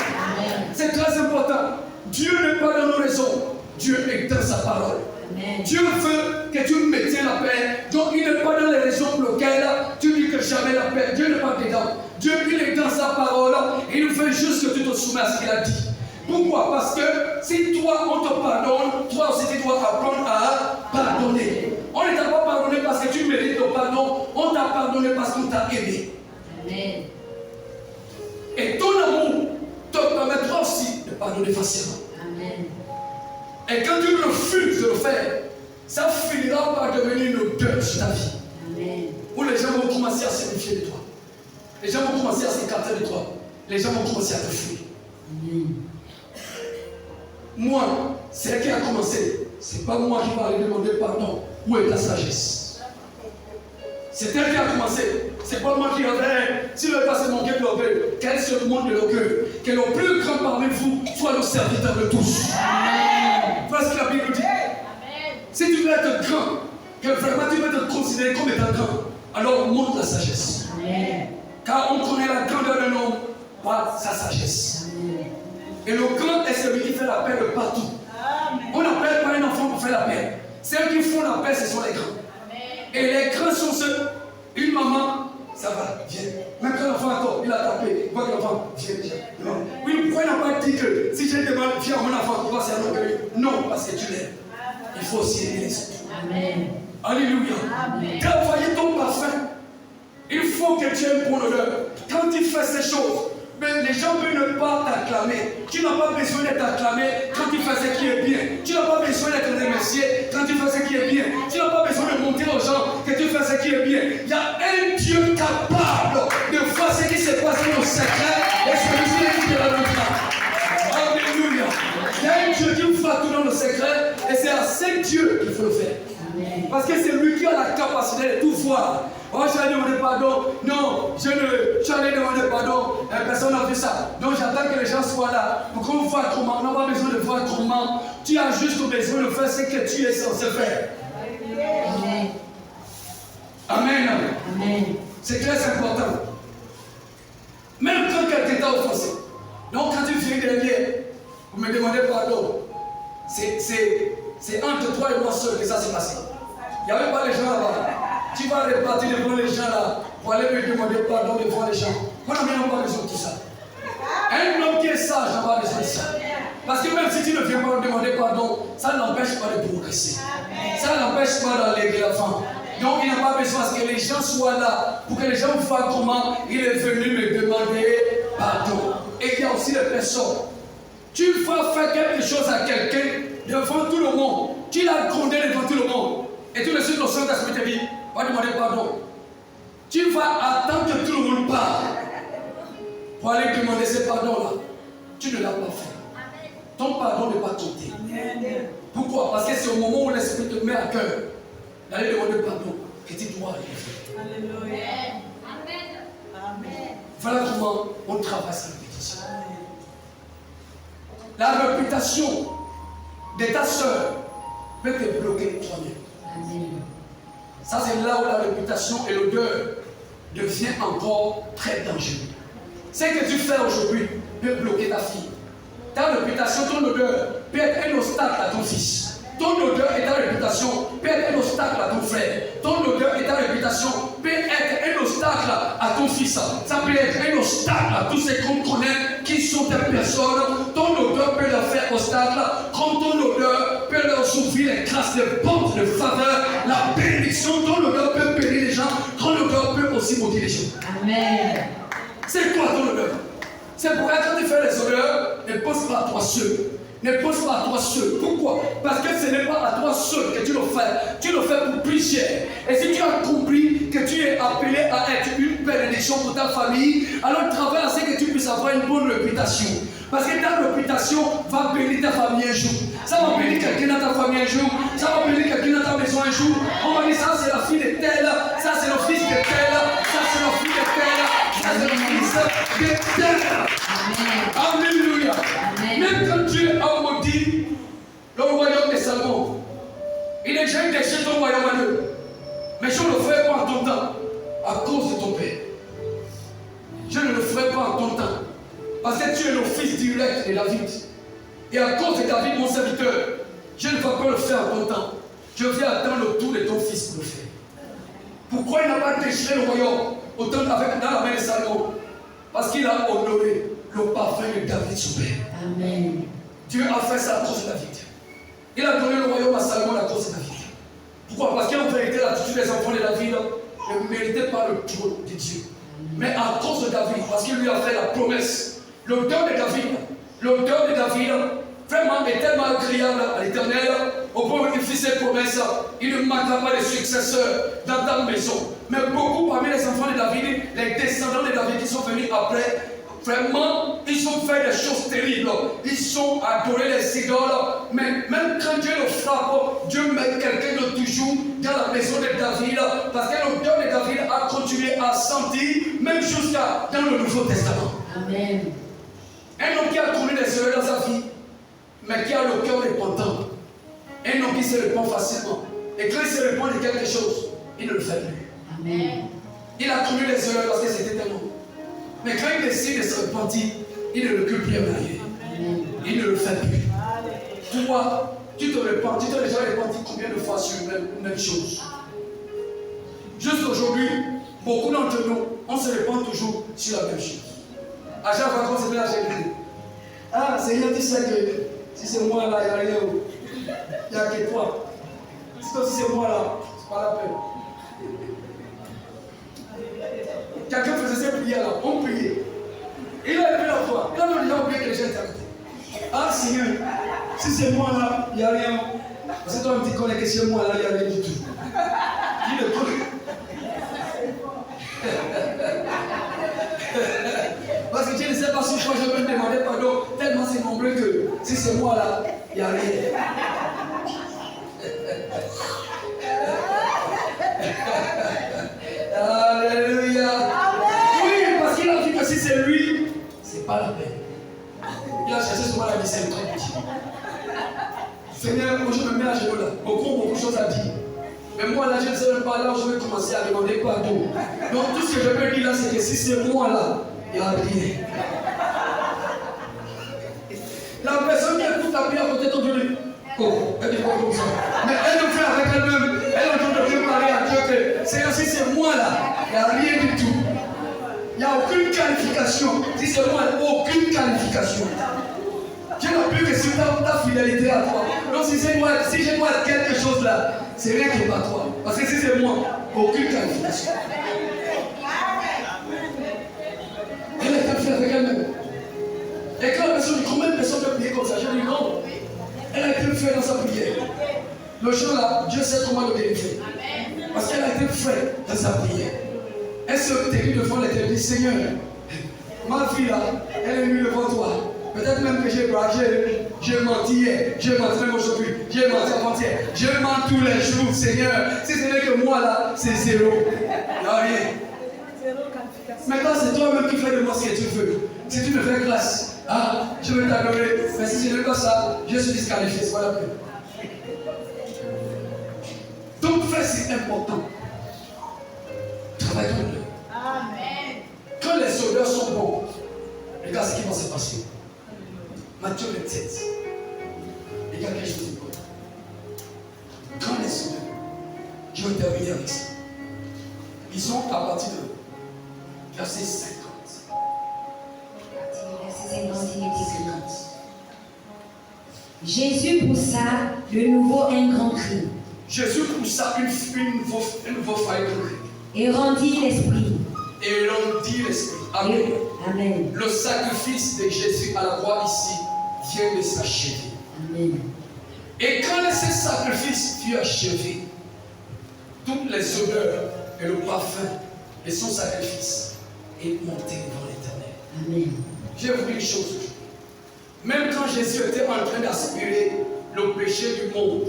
C'est très important. Dieu n'est pas dans nos raisons. Dieu est dans sa parole. Amen. Dieu veut que tu maintiennes la paix. Donc il n'est pas dans les raisons pour lesquelles tu dis que jamais la paix. Dieu n'est pas dedans. Dieu, il est dans sa parole. Il veut juste que tu te soumets à ce qu'il a dit. Pourquoi? Parce que si toi on te pardonne, toi aussi tu dois apprendre à pardonner. On ne t'a pas pardonné parce que tu mérites le pardon. On t'a pardonné parce qu'on t'a aimé. Amen. Et ton amour te permettra aussi de pardonner facilement. Amen. Et quand tu refuses de le faire, ça finira par devenir une odeur sur ta vie. Amen. Où les gens vont commencer à se méfier de toi. Les gens vont commencer à s'écarter de toi. Les gens vont commencer à te fuir. Amen. Moi, c'est elle qui a commencé. C'est pas moi qui vais aller demander pardon. Où est ta sagesse? C'est elle qui a commencé. C'est pas moi qui avais. Si le passé manquait de l'orgueil, qu'elle se demande de l'orgueil. Que le plus grand parmi vous soit le serviteur de tous. Amen. Voilà ce que la Bible dit. Amen. Si tu veux être grand, que vraiment tu veux te considérer comme étant grand, alors montre la sagesse. Amen. Car on connaît la grandeur d'un homme par sa sagesse. Amen. Et le grand est celui qui fait la paix de partout. Amen. On n'appelle pas un enfant pour faire la paix. Ceux qui font la paix, ce sont les grands. Amen. Et les grands sont ceux. Une maman, ça va, viens. Même quand l'enfant a tort, il a tapé. Il voit que l'enfant, viens. Oui, pourquoi il n'a pas dit que si j'ai demandé, viens mon enfant, tu vas c'est un orgueil? Non, parce que tu l'aimes. Il faut aussi aimer les autres. Amen. Alléluia. Travailler ton parfum. Il faut que tu aies une bonne odeur. Quand tu fais ces choses, mais les gens peuvent ne pas t'acclamer. Tu n'as pas besoin d'être acclamé quand tu fais ce qui est bien. Tu n'as pas besoin d'être remercié quand tu fais ce qui est bien. Tu n'as pas besoin de montrer aux gens que tu fais ce qui est bien. Il y a un Dieu capable de voir ce qui se passe dans le secret et celui-ci qui te la montrera. Alléluia. Il y a un Dieu qui voit tout dans le secret et c'est à ce Dieu qu'il faut le faire. Parce que c'est lui qui a la capacité de tout voir. Oh, j'allais demander pardon. Non, j'allais demander pardon. Personne n'a vu ça. Donc j'attends que les gens soient là pour qu'on voit comment. On n'a pas besoin de voir comment. Tu as juste besoin de faire ce que tu es censé faire. Amen. Amen. Amen. C'est très important. Même quand quelqu'un t'a offensé. Donc quand tu viens derrière, vous me demandez pardon. C'est entre toi et moi seul que ça s'est passé. Il n'y avait pas les gens là-bas. Tu vas repartir devant les gens là pour aller me demander pardon devant les gens. Moi, je n'ai pas besoin de tout ça. Un homme qui est sage n'a pas besoin de ça. Parce que même si tu ne viens pas me demander pardon, ça n'empêche pas de progresser. Ça n'empêche pas d'aller de l'avant. Donc il n'a pas besoin que les gens soient là pour que les gens voient comment il est venu me demander pardon. Et il y a aussi les personnes. Tu vas faire quelque chose à quelqu'un devant tout le monde. Tu l'as grondé devant tout le monde. Et tout le suite, le Saint-Esprit te dit, va demander pardon. Tu vas attendre que tout le monde parle pour aller demander ce pardon-là. Tu ne l'as pas fait. Ton pardon n'est pas compté. Pourquoi? Parce que c'est au moment où l'Esprit te met à cœur d'aller demander pardon que tu dois aller faire. Alléluia. Amen. Voilà comment on travaille sa réputation. La réputation de ta soeur peut te bloquer toi-même. Ça, c'est là où la réputation et l'odeur devient encore très dangereux. Ce que tu fais aujourd'hui peut bloquer ta fille. Ta réputation, ton odeur peut être un obstacle à ton fils. Ton odeur et ta réputation peut être un obstacle à ton frère. Ton odeur et ta réputation peut être un obstacle à ton fils. Ça peut être un obstacle à tous ceux qu'on connaît qui sont des personnes. Ton odeur peut leur faire obstacle. Comme ton odeur peut leur ouvrir les grâces, les portes de faveur, la bénédiction. Ton odeur peut bénir les gens. Ton odeur peut aussi maudire les gens. Amen. C'est quoi ton odeur? C'est pourquoi quand tu fais les odeurs, ne pose pas à toi seul. Ne pose pas à toi seul. Pourquoi? Parce que ce n'est pas à toi seul que tu le fais. Tu le fais pour plusieurs. Et si tu as compris que tu es appelé à être une bénédiction pour ta famille, alors travaille à ce que tu puisses avoir une bonne réputation. Parce que ta réputation va bénir ta famille un jour. Ça va bénir quelqu'un dans ta famille un jour. Ça va bénir quelqu'un dans ta maison un jour. On va dire ça c'est la fille de tel, ça c'est le fils de tel, ça c'est la fille de tel, ça c'est le fils de tel. j'ai déchiré ton royaume à Dieu. Mais je ne le ferai pas en ton temps, à cause de ton père. Je ne le ferai pas en ton temps, parce que tu es le fils direct de David. Et à cause de David, mon serviteur, je ne vais pas le faire en ton temps. Je viens attendre le tour de ton fils pour le faire. Pourquoi il n'a pas déchiré le royaume autant avec dans la main de Salomon? Parce qu'il a honoré le parfum de David, son père. Amen. Dieu a fait ça à cause de David. Il a donné le royaume à Salomon à cause de David. Pourquoi? Parce qu'en vérité, l'attitude des enfants de David ne méritait pas le trône de Dieu. Mais à cause de David, parce qu'il lui a fait la promesse, l'auteur de David, vraiment est tellement agréable à l'Éternel, au point où il fit ses promesses, il ne manquera pas de successeurs dans ta maison. Mais beaucoup parmi les enfants de David, les descendants de David qui sont venus après, vraiment, ils ont fait des choses terribles. Ils ont adoré les idoles. Mais même quand Dieu le frappe, Dieu met quelqu'un de toujours dans la maison de David. Parce que l'auteur de David a continué à sentir, même jusqu'à dans le Nouveau Testament. Amen. Un homme qui a connu des erreurs dans sa vie, mais qui a le cœur repentant. Un homme qui se répand facilement. Et quand il se répand de quelque chose, il ne le fait plus. Amen. Il a connu les erreurs parce que c'était un homme. Mais quand il décide de se repentir, il ne recule plus en arrière. Il ne le fait plus. Toi, tu te repens, tu t'es déjà repenti combien de fois sur une même chose? Juste aujourd'hui, beaucoup d'entre nous, on se repent toujours sur la même chose. À chaque fois qu'on se met à gérer. Ah, Seigneur, tu sais que si c'est moi là, il n'y a rien. Il n'y a que toi. Si c'est moi là, c'est pas la peine. Quelqu'un faisait cette prière là, on priait. Il a levé la foi. Il a déjà oublié que les gens étaient arrêtés. Ah Seigneur, si c'est moi là, il n'y a rien. Parce que toi, tu connais que c'est moi là, il n'y a rien du tout. Dis le truc. Parce que tu ne sais pas si je peux me demander pardon, tellement c'est nombreux que si c'est moi là, il n'y a rien. Alléluia. Oui, parce qu'il a dit que si c'est lui, c'est pas la peine. Il a cherché souvent la miséricorde. Seigneur, moi je me mets à genoux là. Beaucoup de choses à dire. Mais moi là, je ne sais même pas là où je vais commencer à demander pardon. Donc tout ce que je peux dire là, c'est que si c'est moi là, il n'y a rien. La personne qui écoute la prière à côté de ton Dieu, oh, elle dit pas comme ça. Mais elle le fait avec elle-même. Elle est en train de préparer à Dieu que Seigneur, si c'est moi là, il n'y a rien du tout. Il n'y a aucune qualification. Si c'est moi, aucune qualification. Dieu n'a plus que sur ta fidélité à toi. Donc si j'ai moi quelque chose là, c'est rien qui n'est pas toi. Parce que si c'est moi, aucune qualification. Elle est fait avec elle-même. Et quand la personne dit combien de personnes peuvent prier comme ça, je dis non. Elle a été faite dans sa prière. Le jour là, Dieu sait comment le délivrer. Parce qu'elle a été faite dans sa prière. Elle se tenue devant l'Éternel, dit Seigneur, ma fille là, elle est venue devant toi. Peut-être même que j'ai menti hier, j'ai menti même aujourd'hui, j'ai menti avant-hier, je mens tous les jours, Seigneur. Si ce n'est que moi là, c'est zéro. Il n'y a rien. Maintenant, c'est toi-même qui fais de moi ce que tu veux. Si tu me fais grâce, ah, je vais t'adorer. Mais si je ne fais pas ça, je suis disqualifié, c'est pas la peine. Donc, frère, c'est important. Travaillons-le. Amen. Quand les odeurs sont bons, regarde ce qui va se passer. Matthieu 27. Regarde quelque chose de bon. Quand les odeurs, je vais terminer avec ça. Ils sont à partir de verset 50. Jésus poussa de nouveau un grand cri. Jésus poussa une voix faille et rendit l'esprit. Et rendit l'esprit. Amen. Amen. Le sacrifice de Jésus à la croix ici vient de s'achever. Amen. Et quand ce sacrifice fut achevé, toutes les odeurs et le parfum de son sacrifice est monté devant l'Éternel. Amen. Je vais vous dire une chose aujourd'hui. Même quand Jésus était en train d'aspirer le péché du monde,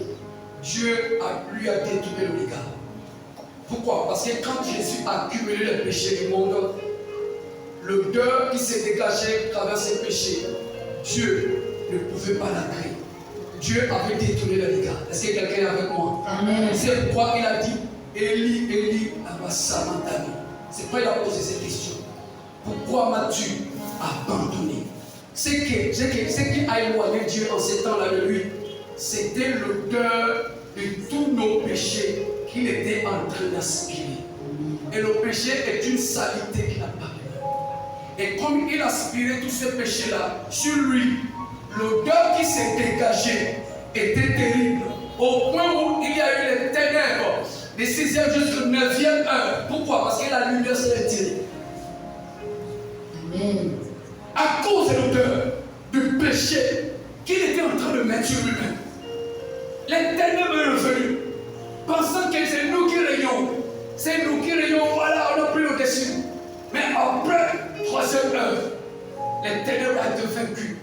Dieu lui a détourné le regard. Pourquoi? Parce que quand Jésus a cumulé le péché du monde, l'odeur qui s'est dégagée à travers ses péchés, Dieu ne pouvait pas la créer. Dieu avait détourné le regard. Est-ce que quelqu'un est avec moi? Amen. C'est pourquoi il a dit Élie, Élie, lama sabachthani. C'est pourquoi il a posé cette question. Pourquoi m'as-tu abandonné? Ce qui a éloigné Dieu en ces temps-là de lui, c'était l'odeur de tous nos péchés qu'il était en train d'aspirer. Et le péché est une saleté qu'il n'a pas aimé. Et comme il aspirait tous ces péchés-là sur lui, l'odeur qui s'est dégagée était terrible. Au point où il y a eu les ténèbres des 6e jusqu'au 9e heure. Pourquoi? Parce que la lumière s'est retirée. Amen. À cause de l'odeur du péché qu'il était en train de mettre sur lui-même. Les ténèbres sont venues, pensant que c'est nous qui régnons. C'est nous qui régnons, voilà, on a pris le dessus. Mais après 3e heure, les ténèbres ont été vaincues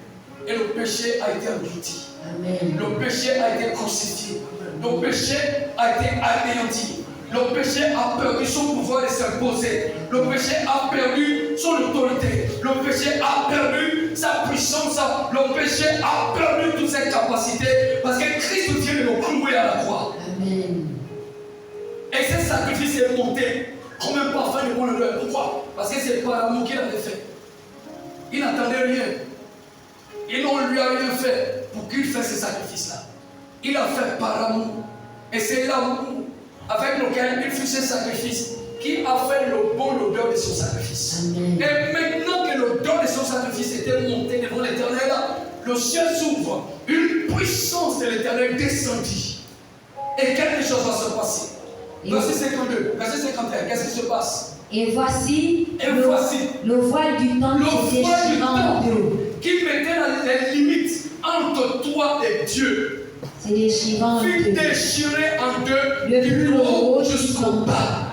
et le péché a été englouti. Amen. Le péché a été crucifié. Le péché a été anéanti. Le péché a perdu son pouvoir de s'imposer. Le péché a perdu son autorité. Le péché a perdu sa puissance. Le péché a perdu toutes ses capacités. Parce que Christ vient de nous clouer à la croix. Amen. Et ce sacrifice est monté comme un parfum de bonne odeur. Pourquoi? Parce que c'est par amour qu'il avait fait. Il n'attendait rien. Et on ne lui a rien fait pour qu'il fasse ce sacrifice-là. Il a fait par amour. Et c'est l'amour avec lequel il fit ce sacrifice qui a fait le bon odeur de son sacrifice. Amen. Et maintenant que l'odeur de son sacrifice était montée devant l'Éternel, le ciel s'ouvre. Une puissance de l'Éternel descendit. Et quelque chose va se passer. Verset 52, verset 51, qu'est-ce qui se passe? Et voici, voici le voile du temple se déchirant en deux. Qui mettait les limites entre toi et Dieu, Se déchirant en fut deux. déchiré en deux, Le du plus haut haut jusqu'au bas.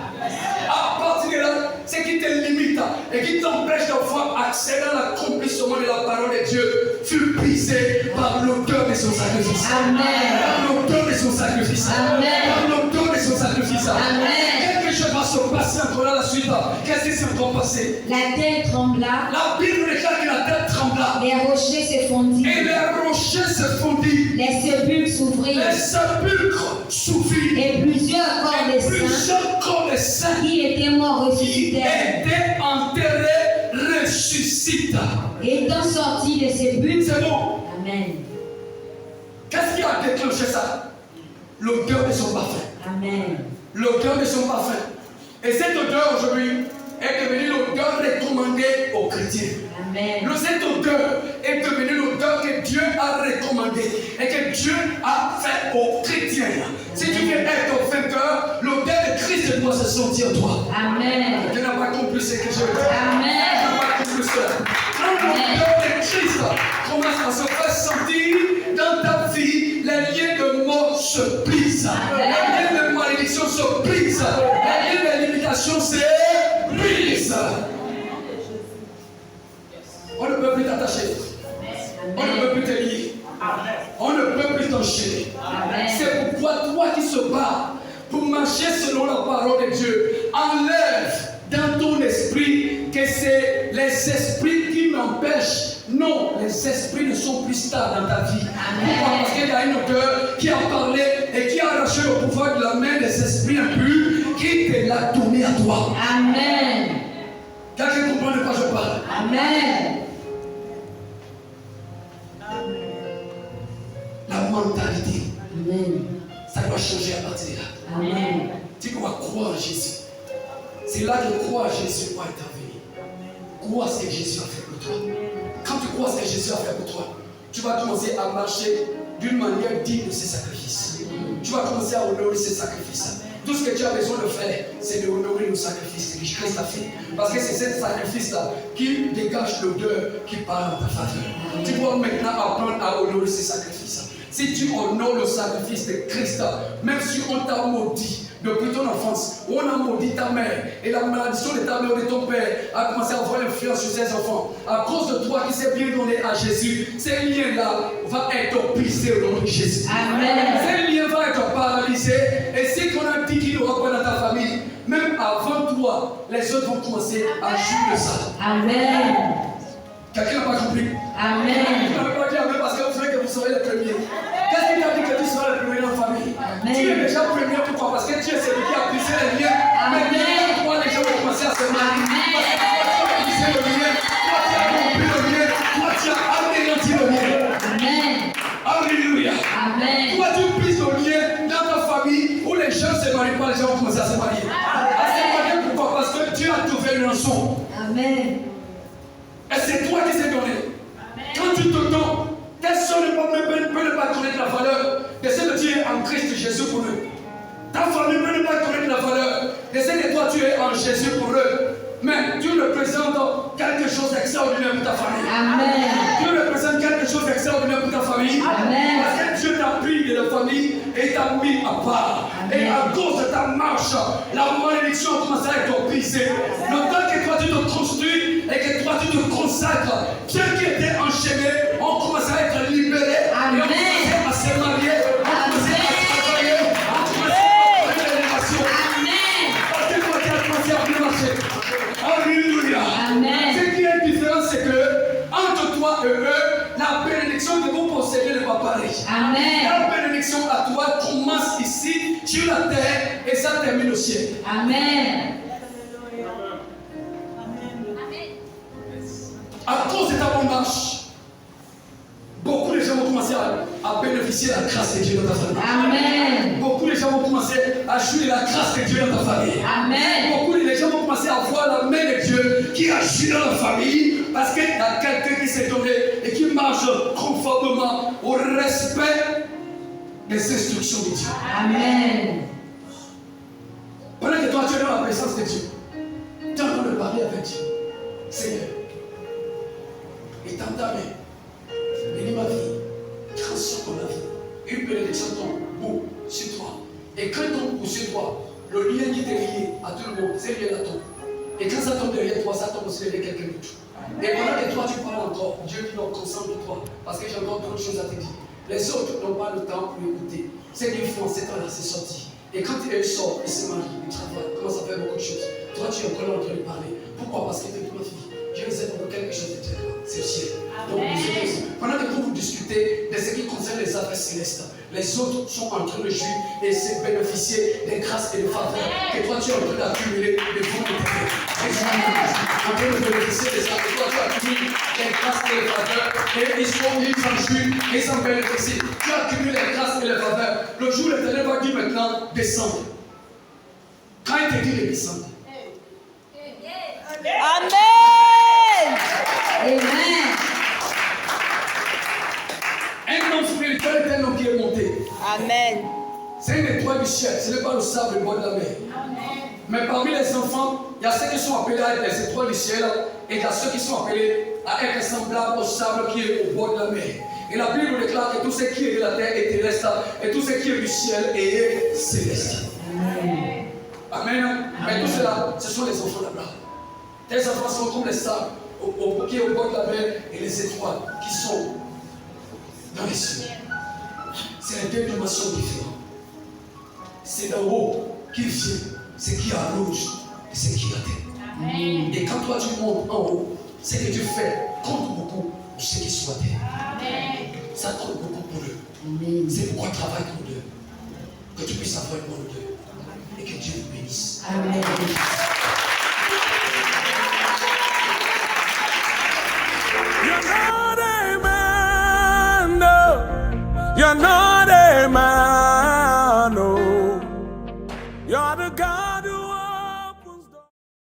À partir de là, ce qui te limite et qui t'empêche d'avoir accès à l'accomplissement de la parole de Dieu fut brisé par l'auteur de son sacrifice. Amen. Par l'auteur de son sacrifice. Amen. Par l'auteur de son sacrifice. Amen. Quelque chose va se passer encore à la suite. Qu'est-ce qui s'est encore passé? La terre trembla, La Bible déclare que la terre trembla. les rochers se fondirent, Et les rochers se fondirent. les sépulcres s'ouvrirent, Les sépulcres s'ouvrirent. et plusieurs corps de saints Plusieurs corps de saints qui étaient morts qui ressuscitèrent. étaient enterrés ressuscitent. Étant sortis de ces buts, C'est bon. Amen. Qu'est-ce qui a déclenché ça? L'odeur de son parfum. Amen. L'odeur de son parfum. Et cette odeur aujourd'hui est devenue l'odeur recommandée aux chrétiens. Amen. Cette odeur est devenue l'odeur que Dieu a recommandée et que Dieu a fait aux chrétiens. Si tu veux être vainqueur, l'odeur de Christ doit se sentir en toi. Amen. Tu n'as pas compris ce que je veux dire. Amen. Tu n'as pas compris cela. Quand l'odeur de Christ commence à se faire sentir dans ta vie, les liens de mort se brisent. Les liens de malédiction se brisent. Les liens de limitation se brisent. On ne peut plus t'attacher. On ne peut plus te lier. On ne peut plus t'enchaîner. C'est pourquoi toi qui se bats pour marcher selon la parole de Dieu, enlève dans ton esprit que c'est les esprits qui m'empêchent. Non, les esprits ne sont plus stables dans ta vie. Pourquoi? Parce qu'il y a une odeur qui a parlé et qui a arraché le pouvoir de la main des esprits impurs qui te l'a donné à toi. Amen. Quelqu'un comprend de quoi je parle? Amen. La mentalité, Amen. ça doit changer à partir de là. Amen. Tu dois croire en Jésus. C'est là que croire en Jésus va intervenir. Crois ce que Jésus a fait pour toi. Quand tu crois ce que Jésus a fait pour toi, tu vas commencer à marcher d'une manière digne de ses sacrifices. Tu vas commencer à honorer ses sacrifices. Tout ce que tu as besoin de faire, c'est de honorer le sacrifice que Christ a fait. Parce que c'est ce sacrifice-là qui dégage l'odeur qui parle en ta faveur. Tu dois maintenant apprendre à honorer ces sacrifices. Si tu honores le sacrifice de Christ, même si on t'a maudit depuis ton enfance, on a maudit ta mère et la malédiction de ta mère ou de ton père a commencé à avoir influence sur ses enfants, à cause de toi qui s'est bien donné à Jésus, ces liens-là vont être brisés au nom de Jésus. Amen. Ces liens vont être paralysés et si qu'on a dit qu'il n'y aura pas dans ta famille, même avant toi, les autres vont commencer à jouir de ça. Amen. Quelqu'un n'a pas compris? Amen. Je ne peux pas dire amen parce que vous savez que vous serez les premiers. Qu'est-ce Tu es déjà premier, pourquoi? Parce que Dieu c'est lui qui a brisé les liens. Mais toi, les gens vont commencer à se marier. Parce que toi, tu as brisé le lien. Toi, tu as rompu le lien. Toi, tu as anéanti le lien. Amen. Alléluia. Amen. Toi, tu brises le lien dans ta famille où les gens ne se marient pas, les gens vont commencer à se marier. À se marier, pourquoi? Parce que Dieu a trouvé une rançon. Amen. Et c'est toi qui s'est donné. Quand tu te donnes, personne ne peut ne pas connaître la valeur de ce que tu es en Christ Jésus pour eux. Ta famille ne peut ne pas connaître la valeur de ce que toi tu es en Jésus pour eux. Mais tu représentes quelque chose d'extraordinaire pour ta famille. Amen. Tu représentes quelque chose d'extraordinaire pour ta famille. Amen. Parce que Dieu t'a pris de la famille et t'a mis à part. Amen. Et à cause de ta marche, la malédiction commence à être brisée. Le temps que toi tu te construis et que toi tu te consacres, ceux qui étaient enchaînés ont commencé à être libérés. Amen. Et ont commencé à se marier. Ont commencé à travailler. Ont commencé à faire des relations. Amen. Parce que toi tu as commencé à bien marcher. Alléluia. Amen. Ce qui est différent, c'est que entre toi et eux, la bénédiction que vous possédez ne va pas aller. Amen. La bénédiction à toi commence ici, sur la terre, et ça termine au ciel. Amen. À cause de ta bonne marche, beaucoup de gens vont commencer à bénéficier de la grâce de Dieu dans ta famille. Amen. Beaucoup de gens vont commencer à jouir la grâce de Dieu dans ta famille. Amen. Beaucoup de gens vont commencer à voir la main de Dieu qui agit dans la famille parce qu'il y a quelqu'un qui s'est donné et qui marche conformément au respect des instructions de Dieu. Amen. Pendant que toi tu es dans la présence de Dieu, tu es en train de parler avec Dieu. Seigneur, il t'a entamé. Bénis ma vie, transforme ma vie. Une bénédiction tombe, boum, sur toi. Et quand il tombe sur toi, le lien qui t'est lié à tout le monde, c'est lié à toi. Et quand ça tombe derrière toi, ça tombe aussi derrière quelqu'un d'autre. Et pendant que toi tu parles encore, Dieu dit non, concentre-toi, parce que j'ai encore trop de choses à te dire. Les autres n'ont pas le temps pour écouter. Ce qu'ils font, c'est temps-là, c'est sorti. Et quand ils sortent, ils se marient, ils travaillent, ils commencent à faire beaucoup de choses. Toi, tu es encore là en train de parler. Pourquoi? Parce que tu es ma fille. Je les ai pour quelque chose de très grand. C'est le ciel. Donc, pendant que vous discutez de ce qui concerne les affaires célestes, les autres sont en train de jouir et se bénéficier des grâces et des faveurs que toi tu es en train d'accumuler de vous de terre. Ils sont en train de bénéficier des affaires que toi tu accumules des grâces et des faveurs et ils en jouent et ils en bénéficient. Tu accumules les grâces et les faveurs. Le jour l'Éternel va dire maintenant descendre. Quand il te dit de descendre. Amen. Amen. Un homme spirituel est un homme qui est monté. Amen. C'est une étoile du ciel, ce n'est pas le sable du bord de la mer. Mais parmi les enfants, il y a ceux qui sont appelés à être les étoiles du ciel et il y a ceux qui sont appelés à être semblables au sable qui est au bord de la mer. Et la Bible déclare que tout ce qui est de la terre est terrestre et tout ce qui est du ciel est céleste. Amen. Amen. Mais tout cela, ce sont les enfants d'Abraham. Tes enfants sont comme les sables qui est au bord de la mer et les étoiles qui sont dans les cieux. C'est les deux dimensions différentes. C'est d'en haut qui vient ce qui est à rouge et ce qui est à terre. Amen. Et quand toi tu montes en haut, ce que tu fais compte beaucoup pour ceux qui sont à terre. Amen. Ça compte beaucoup pour eux. Amen. C'est pourquoi travaille pour eux. Que tu puisses avoir une bonne odeur. Et que Dieu vous bénisse. Amen.